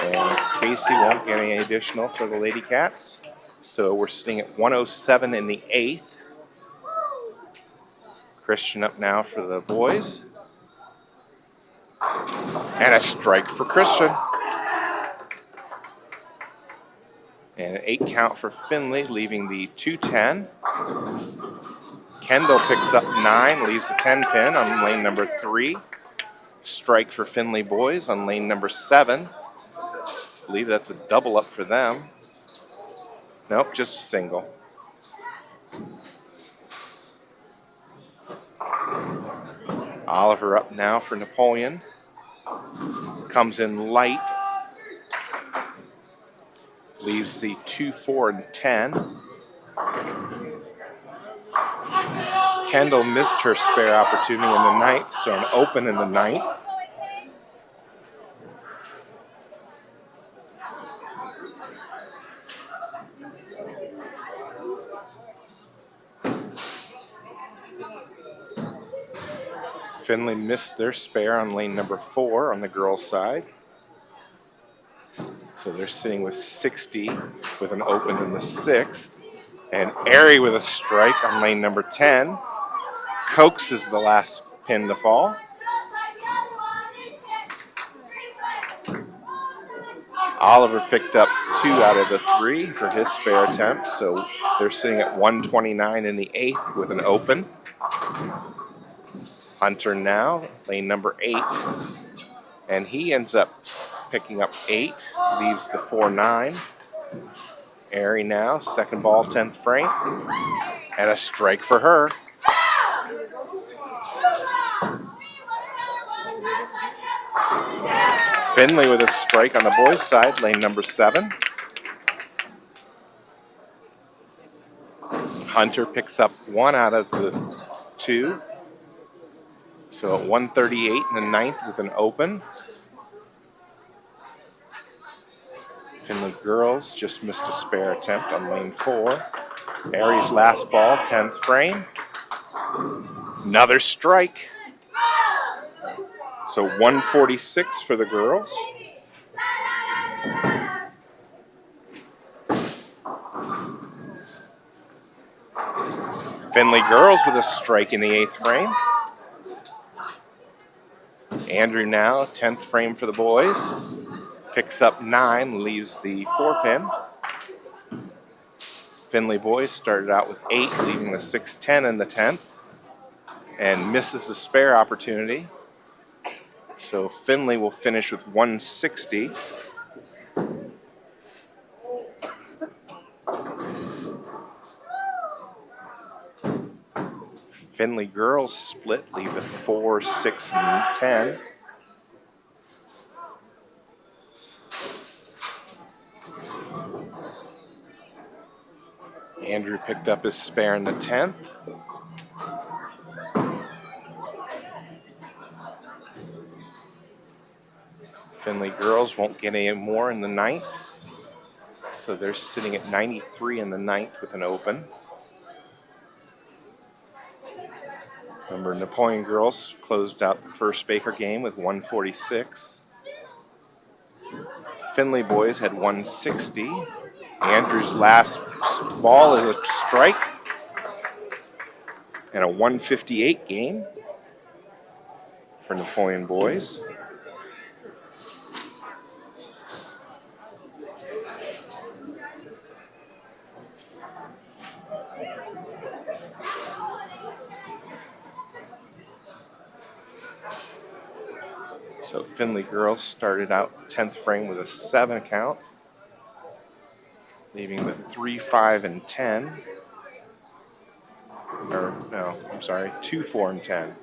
And Casey won't get any additional for the Lady Cats. So we're sitting at 107 in the 8th. Christian up now for the boys. And a strike for Christian. And an 8 count for Findlay, leaving the 2-10. Kendall picks up 9, leaves the 10 pin on lane number 3. Strike for Findlay Boys on lane number 7. I believe that's a double up for them. Nope, just a single. Oliver up now for Napoleon. Comes in light. Leaves the 2, 4, and 10. Kendall missed her spare opportunity in the 9th, so an open in the 9th. Findlay missed their spare on lane number 4 on the girls' side. So they're sitting with 60 with an open in the 6th. And Airy with a strike on lane number 10. Coaxes the last pin to fall. Oliver picked up 2 out of the 3 for his spare attempt. So they're sitting at 129 in the 8th with an open. Hunter now, lane number 8. And he ends up picking up 8, leaves the 4-9. Airy now, second ball, 10th frame. And a strike for her. Findlay with a strike on the boys' side, lane number 7. Hunter picks up 1 out of the 2. So at 138 in the 9th with an open. Findlay Girls just missed a spare attempt on lane 4. Airy's last ball, 10th frame. Another strike. So 146 for the girls. Findlay Girls with a strike in the 8th frame. Andrew now, 10th frame for the boys. Picks up 9, leaves the 4 pin. Findlay Boys started out with 8, leaving the 6-10 in the 10th. And misses the spare opportunity. So Findlay will finish with 160. Findlay Girls split, leave the 4, 6, and 10. Andrew picked up his spare in the 10th. Findlay girls won't get any more in the ninth, so they're sitting at 93 in the ninth with an open. Remember, Napoleon girls closed out the first Baker game with 146. Findlay boys had 160. Andrew's last ball is a strike, and a 158 game for Napoleon boys. So Findlay girls started out 10th frame with a 7 count, leaving with 3, 5, and 10. Or no, I'm sorry, 2, 4, and 10.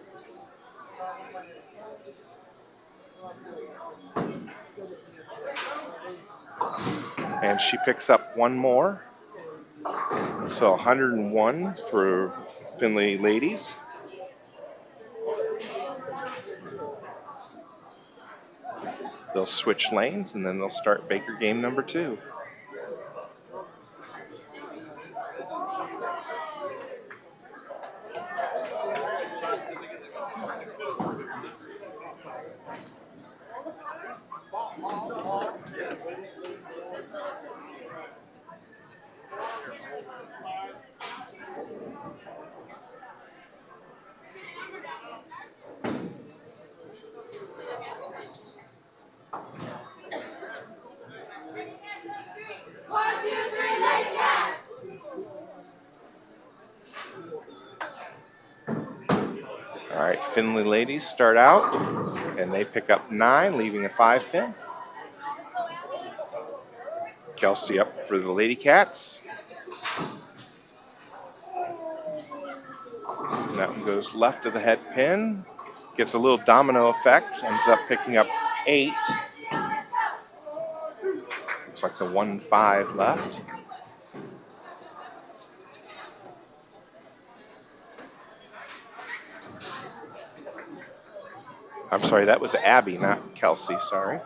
And she picks up one more. So 101 for Findlay ladies. They'll switch lanes and then they'll start Baker game number 2. All right, Findlay ladies start out, and they pick up 9, leaving a 5 pin. Kelsey up for the Lady Cats. And that one goes left of the head pin. Gets a little domino effect, ends up picking up 8. Looks like the 1-5 left. I'm sorry, that was Abby, not Kelsey, sorry.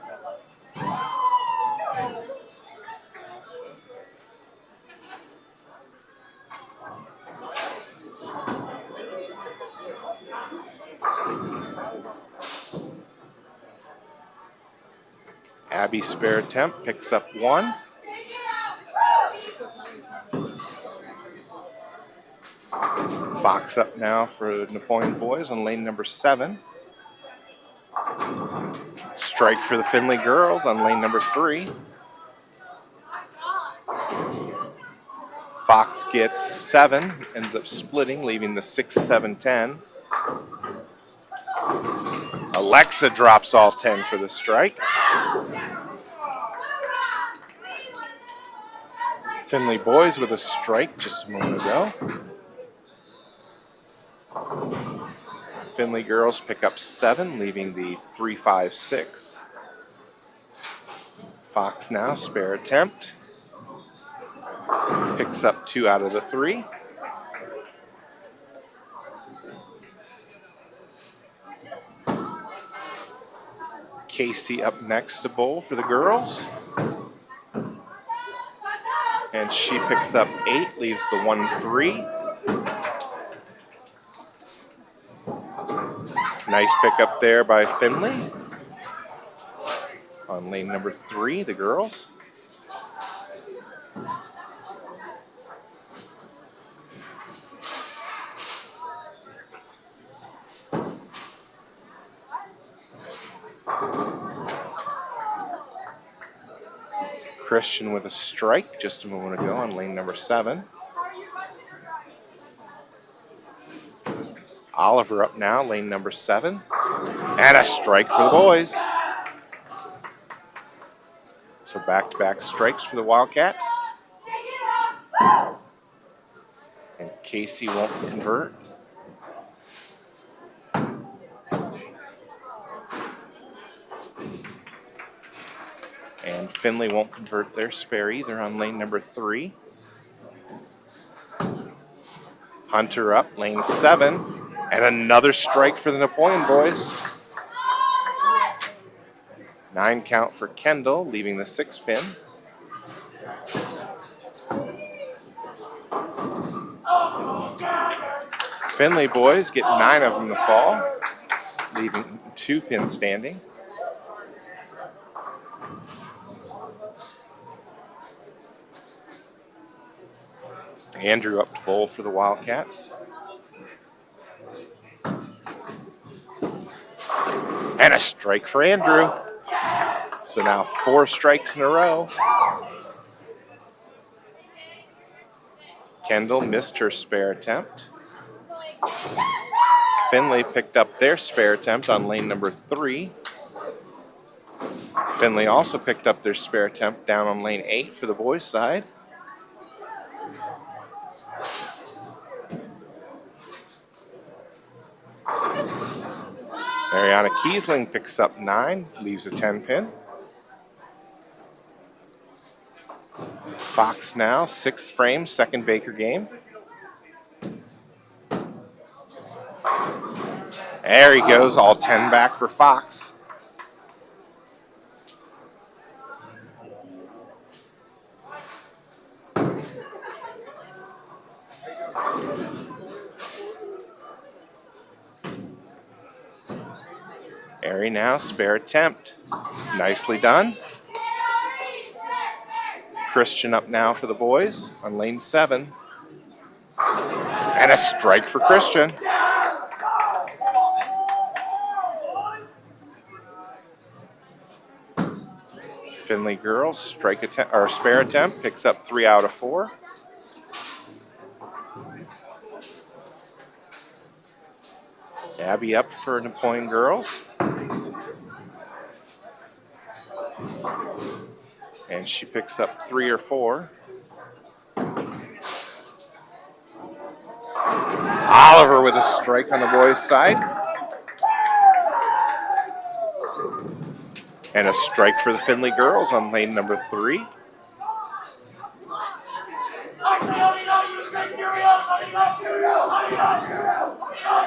Abby's spare attempt picks up 1. Fox up now for Napoleon boys on lane number 7. Strike for the Findlay girls on lane number 3. Fox gets 7, ends up splitting, leaving the 6, 7, 10. Alexa drops all 10 for the strike. Findlay boys with a strike just a moment ago. Findlay girls pick up 7, leaving the 3, 5, 6. Fox now, spare attempt. Picks up 2 out of the 3. Casey up next to bowl for the girls. And she picks up 8, leaves the 1, 3. Nice pickup there by Findlay. On lane number 3, the girls. Christian with a strike just a moment ago on lane number 7. Oliver up now, lane number 7. And a strike for the boys. So back-to-back strikes for the Wildcats. And Casey won't convert. And Findlay won't convert their spare either on lane number 3. Hunter up, lane 7. And another strike for the Napoleon boys. 9 count for Kendall, leaving the 6 pin. Findlay boys get 9 of them to fall, leaving 2 pins standing. Andrew up to bowl for the Wildcats. And a strike for Andrew. So now 4 strikes in a row. Kendall missed her spare attempt. Findlay picked up their spare attempt on lane number 3. Findlay also picked up their spare attempt down on lane 8 for the boys' side. Mariana Kiesling picks up 9, leaves a 10 pin. Fox now, 6th frame, second Baker game. There he goes, all 10 back for Fox. Airy now, spare attempt. Nicely done. Christian up now for the boys on lane 7. And a strike for Christian. Findlay Girls spare attempt picks up 3 out of 4. Abby up for Napoleon Girls. And she picks up 3 or 4. Oliver with a strike on the boys' side. And a strike for the Findlay Girls on lane number 3.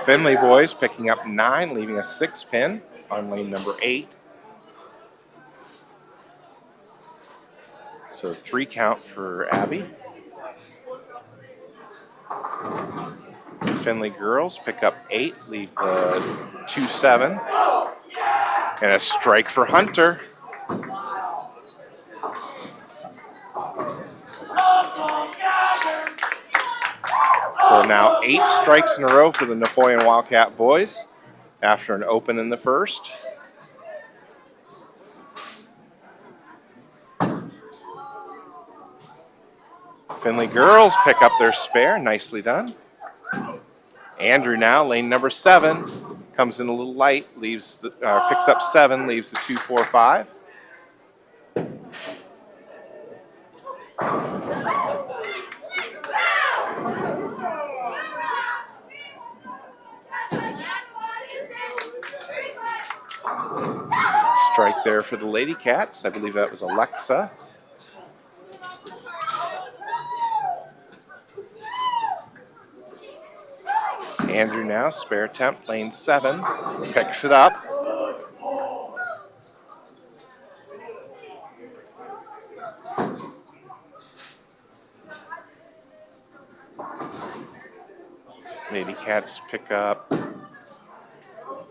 Findlay boys picking up 9, leaving a 6 pin on lane number 8. So 3 count for Abby. Findlay Girls pick up 8, leave the 2-7. And a strike for Hunter. So now 8 strikes in a row for the Napoleon Wildcat boys after an open in the first. Findlay Girls pick up their spare. Nicely done. Andrew now, lane number 7, comes in a little light, picks up 7, leaves the 2-4-5. Strike there for the Lady Cats. I believe that was Alexa. Andrew now, spare attempt, lane 7, picks it up. Lady Cats pick up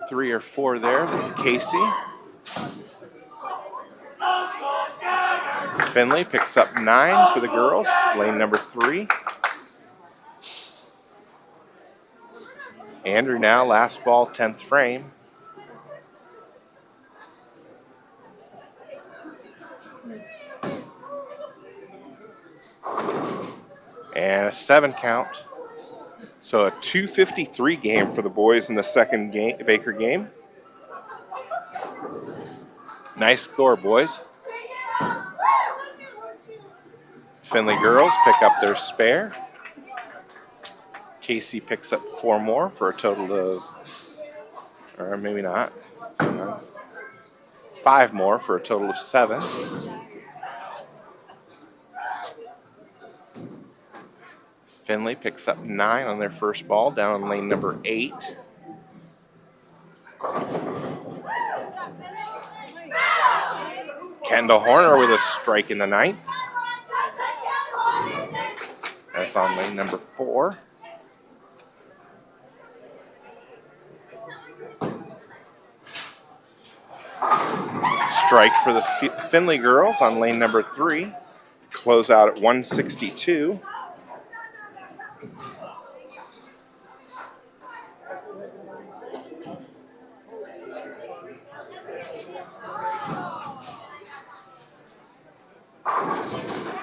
3 or 4 there with Casey. Findlay picks up 9 for the girls, lane number 3. Andrew now, last ball, 10th frame. And a 7 count. So a 2:53 game for the boys in the second Baker game. Nice score, boys. Findlay Girls pick up their spare. Casey picks up 4 more for a total of, or maybe not, 5 more for a total of 7. Findlay picks up 9 on their first ball down on lane number 8. Kendall Horner with a strike in the ninth. That's on lane number 4. Strike for the Findlay girls on lane number 3. Close out at 162.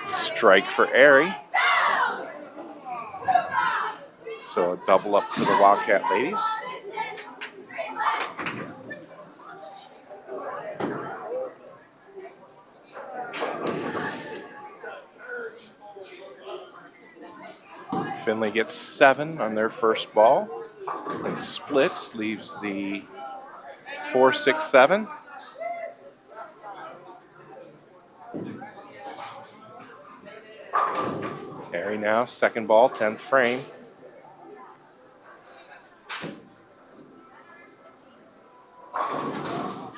Strike for Airy. So a double up for the Wildcat ladies. Findlay gets 7 on their first ball and splits, leaves the 4, 6, 7. Airy now, second ball, 10th frame.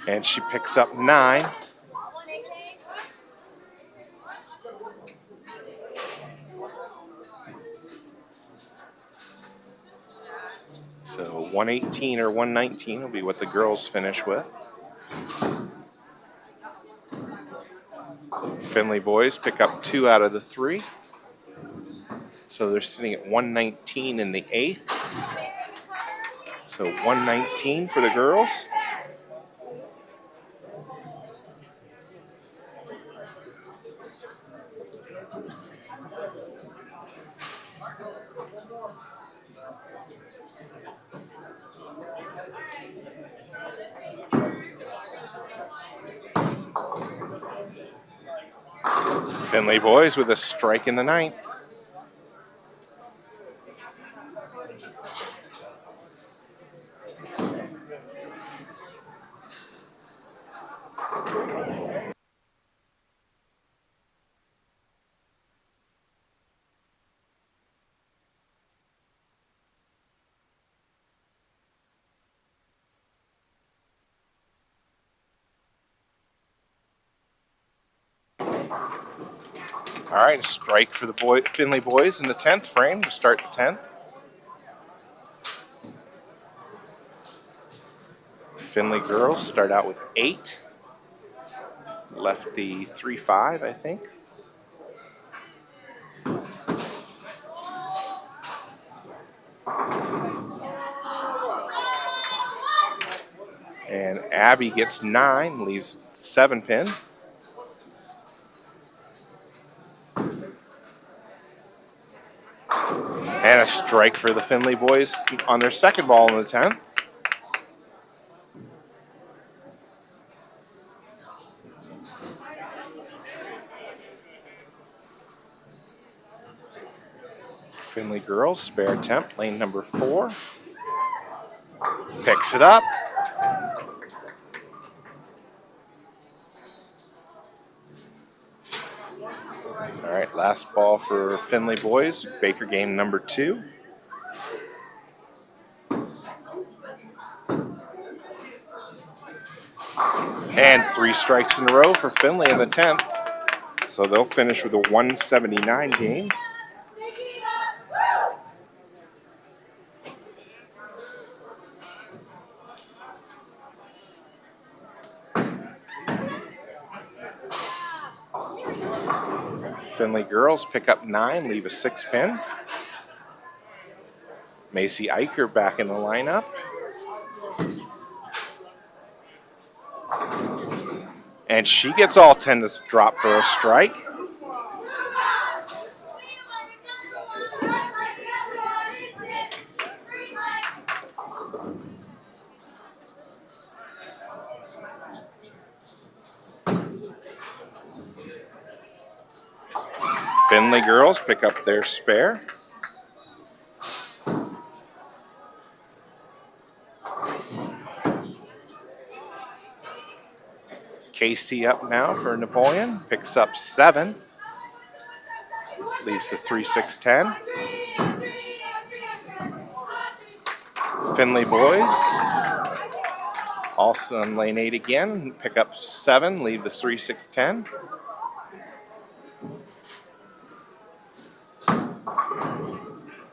And she picks up 9. So 118 or 119 will be what the girls finish with. Findlay boys pick up 2 out of the 3. So they're sitting at 119 in the 8th. So 119 for the girls. Findlay boys with a strike in the 9th. All right, a strike for the Findlay boys in the 10th frame to start the 10th. Findlay girls start out with 8. Left the 3-5, I think. And Abby gets 9, leaves 7 pin. And a strike for the Findlay boys on their second ball in the 10th. Findlay girls, spare attempt, lane number 4. Picks it up. All right, last ball for Findlay boys, Baker game number 2. And 3 strikes in a row for Findlay in the 10th. So they'll finish with a 179 game. Findlay girls pick up 9, leave a 6 pin. Macy Eicher back in the lineup. And she gets all 10 to drop for a strike. Findlay girls pick up their spare. Casey up now for Napoleon, picks up 7. Leaves the 3, 6, 10. Findlay boys Also on lane 8 again, pick up 7, leave the 3, 6, 10.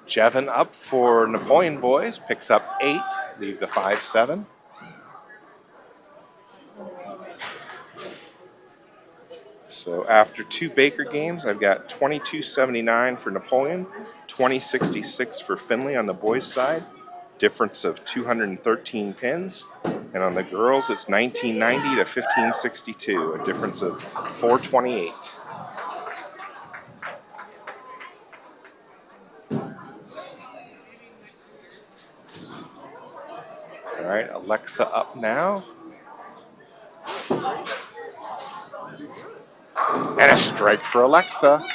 Jevin up for Napoleon Boys, picks up 8, leave the 5, 7. So after 2 Baker games, I've got 22.79 for Napoleon, 20.66 for Findlay on the boys' side, difference of 213 pins. And on the girls, it's 19.90 to 15.62, a difference of 428. All right, Alexa up now. And a strike for Alexa.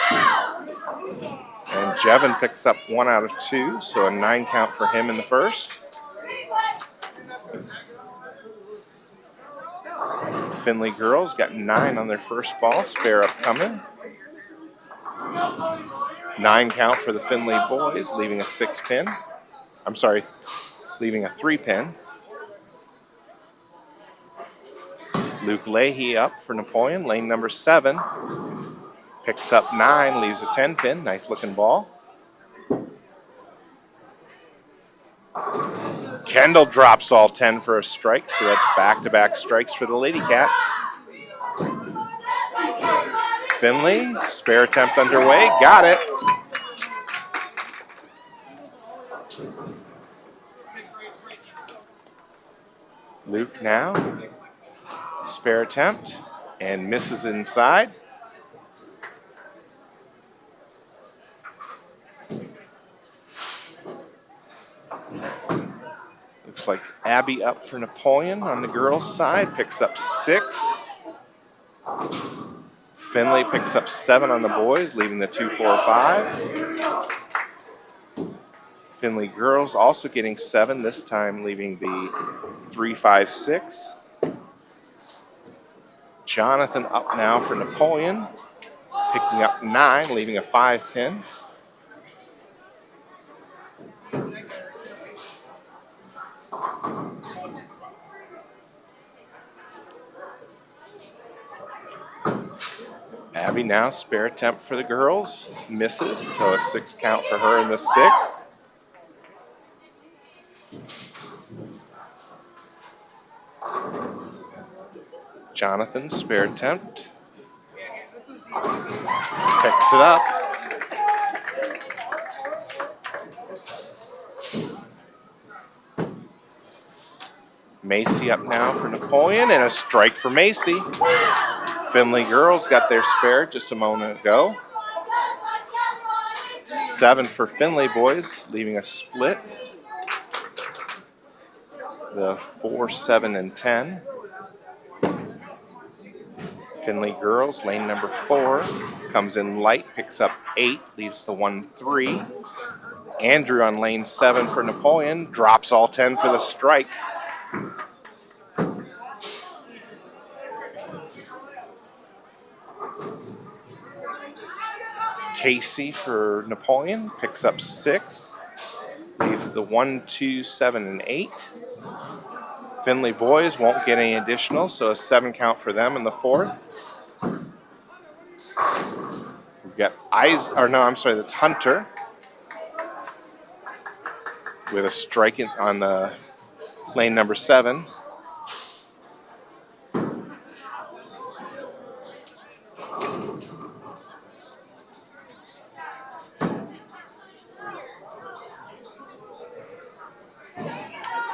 And Jevin picks up 1 out of 2, so a 9 count for him in the first. Findlay girls got 9 on their first ball, spare upcoming. 9 count for the Findlay boys, leaving a 6 pin. I'm sorry, leaving a 3 pin. Luke Leahy up for Napoleon, lane number 7. Picks up 9, leaves a 10 pin. Nice looking ball. Kendall drops all 10 for a strike, so that's back-to-back strikes for the Lady Cats. Findlay, spare attempt underway, got it. Luke now, spare attempt, and misses inside. Looks like Abby up for Napoleon on the girls' side, picks up 6. Findlay picks up 7 on the boys, leaving the 2, 4, 5. Findlay girls also getting 7, this time leaving the 3, 5, 6. Jonathan up now for Napoleon, picking up 9, leaving a 5 pin. Abby now, spare attempt for the girls, misses, so a 6 count for her in the 6th. Jonathan, spare attempt, picks it up. Macy up now for Napoleon, and a strike for Macy. Findlay girls got their spare just a moment ago. 7 for Findlay boys, leaving a split. The 4, 7, and 10. Findlay girls, lane number 4, comes in light, picks up 8, leaves the 1, 3. Andrew on lane 7 for Napoleon, drops all 10 for the strike. Casey for Napoleon picks up 6, leaves the 1, 2, 7, and 8. Findlay boys won't get any additional, so a 7 count for them in the 4th. We've got that's Hunter with a strike on the lane number 7.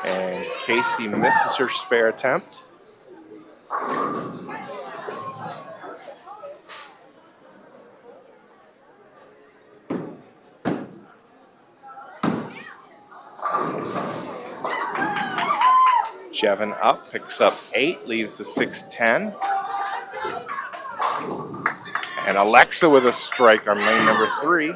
And Casey misses her spare attempt. Jevin up, picks up 8, leaves the 6, 10. And Alexa with a strike on lane number 3.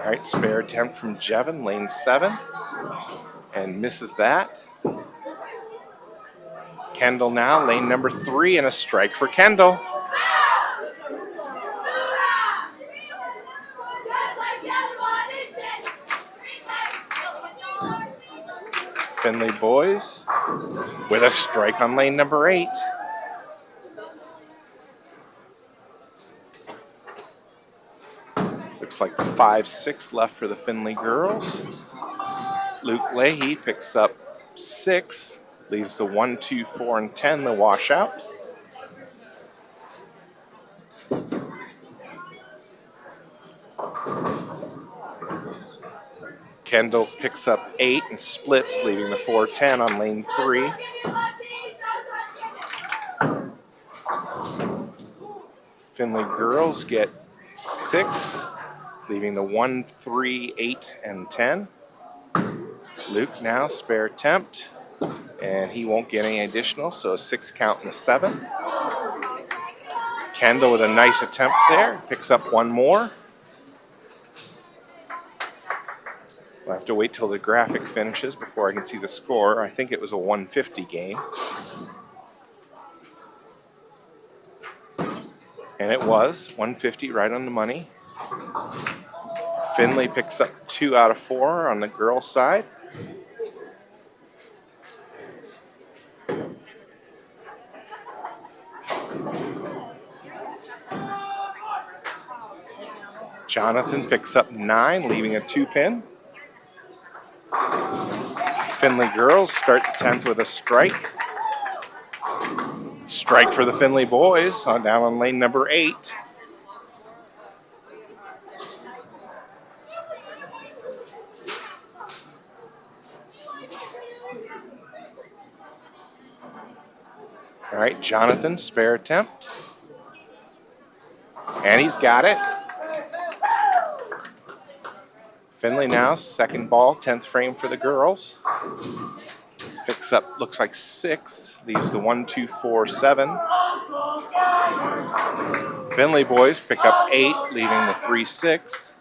All right, spare attempt from Jevin, lane 7, and misses that. Kendall now, lane number 3, and a strike for Kendall. Findlay Boys with a strike on lane number 8. Looks like 5-6 left for the Findlay girls. Luke Leahy picks up 6, leaves the 1, 2, 4, and 10, the washout. Kendall picks up 8 and splits, leaving the 4, 10 on lane 3. Findlay girls get 6, leaving the 1, 3, 8, and 10. Luke now, spare attempt, and he won't get any additional, so a 6 count in the 7. Kendall with a nice attempt there, picks up 1 more. I'll have to wait till the graphic finishes before I can see the score. I think it was a 150 game. And it was 150, right on the money. Findlay picks up 2 out of 4 on the girls' side. Jonathan picks up 9, leaving a 2-pin. Findlay girls start the 10th with a strike. Strike for the Findlay boys down on lane number 8. All right, Jonathan, spare attempt. And he's got it. Findlay now, second ball, 10th frame for the girls. Picks up, looks like 6, leaves the 1, 2, 4, 7. Findlay boys pick up 8, leaving the 3, 6.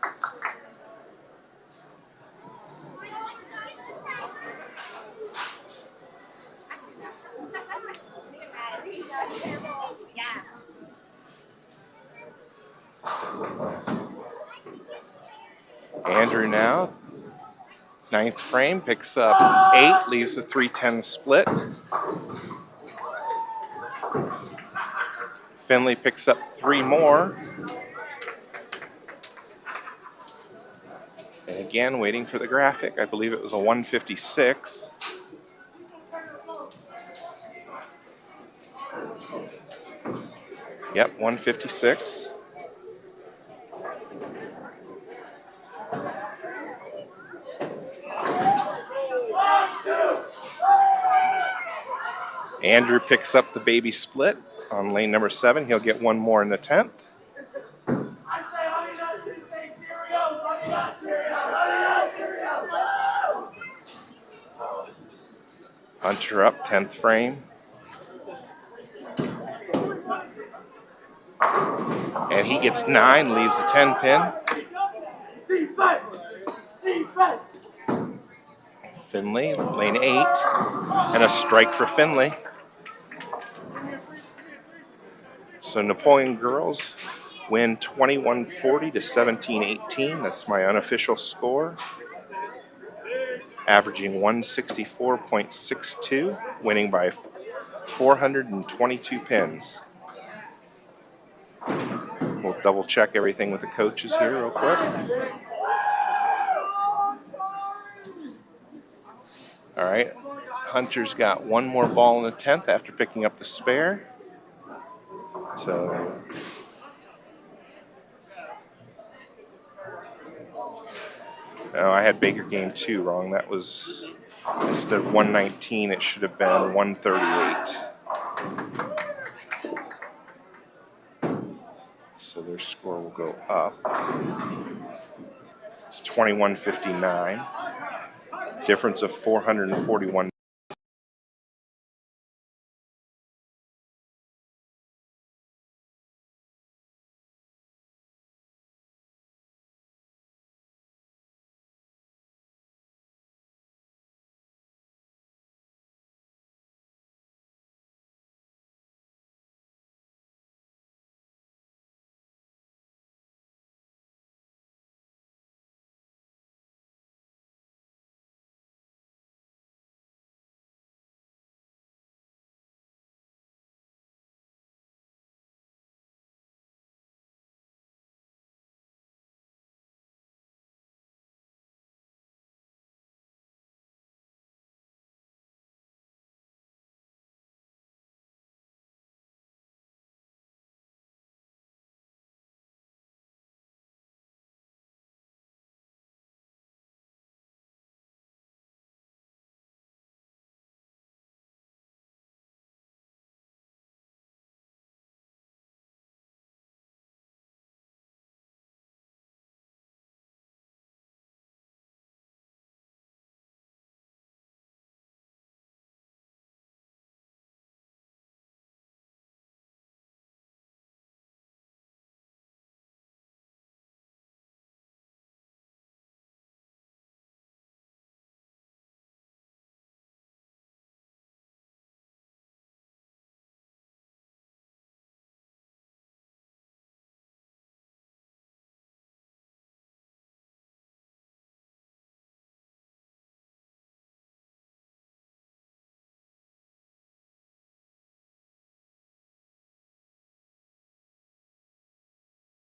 Andrew now, 9th frame, picks up 8, leaves the 3, 10 split. Findlay picks up 3 more. And again, waiting for the graphic. I believe it was a 156. Yep, 156. Andrew picks up the baby split on lane number 7. He'll get 1 more in the 10th. Hunter up, 10th frame. And he gets 9, leaves the 10 pin. Findlay, lane 8, and a strike for Findlay. So Napoleon girls win 21-40 to 17-18. That's my unofficial score. Averaging 164.62, winning by 422 pins. We'll double check everything with the coaches here real quick. All right, Hunter's got 1 more ball in the 10th after picking up the spare. So oh, I had Baker game 2 wrong. That was, instead of 119, it should have been 138. So their score will go up to 21-59. Difference of 441.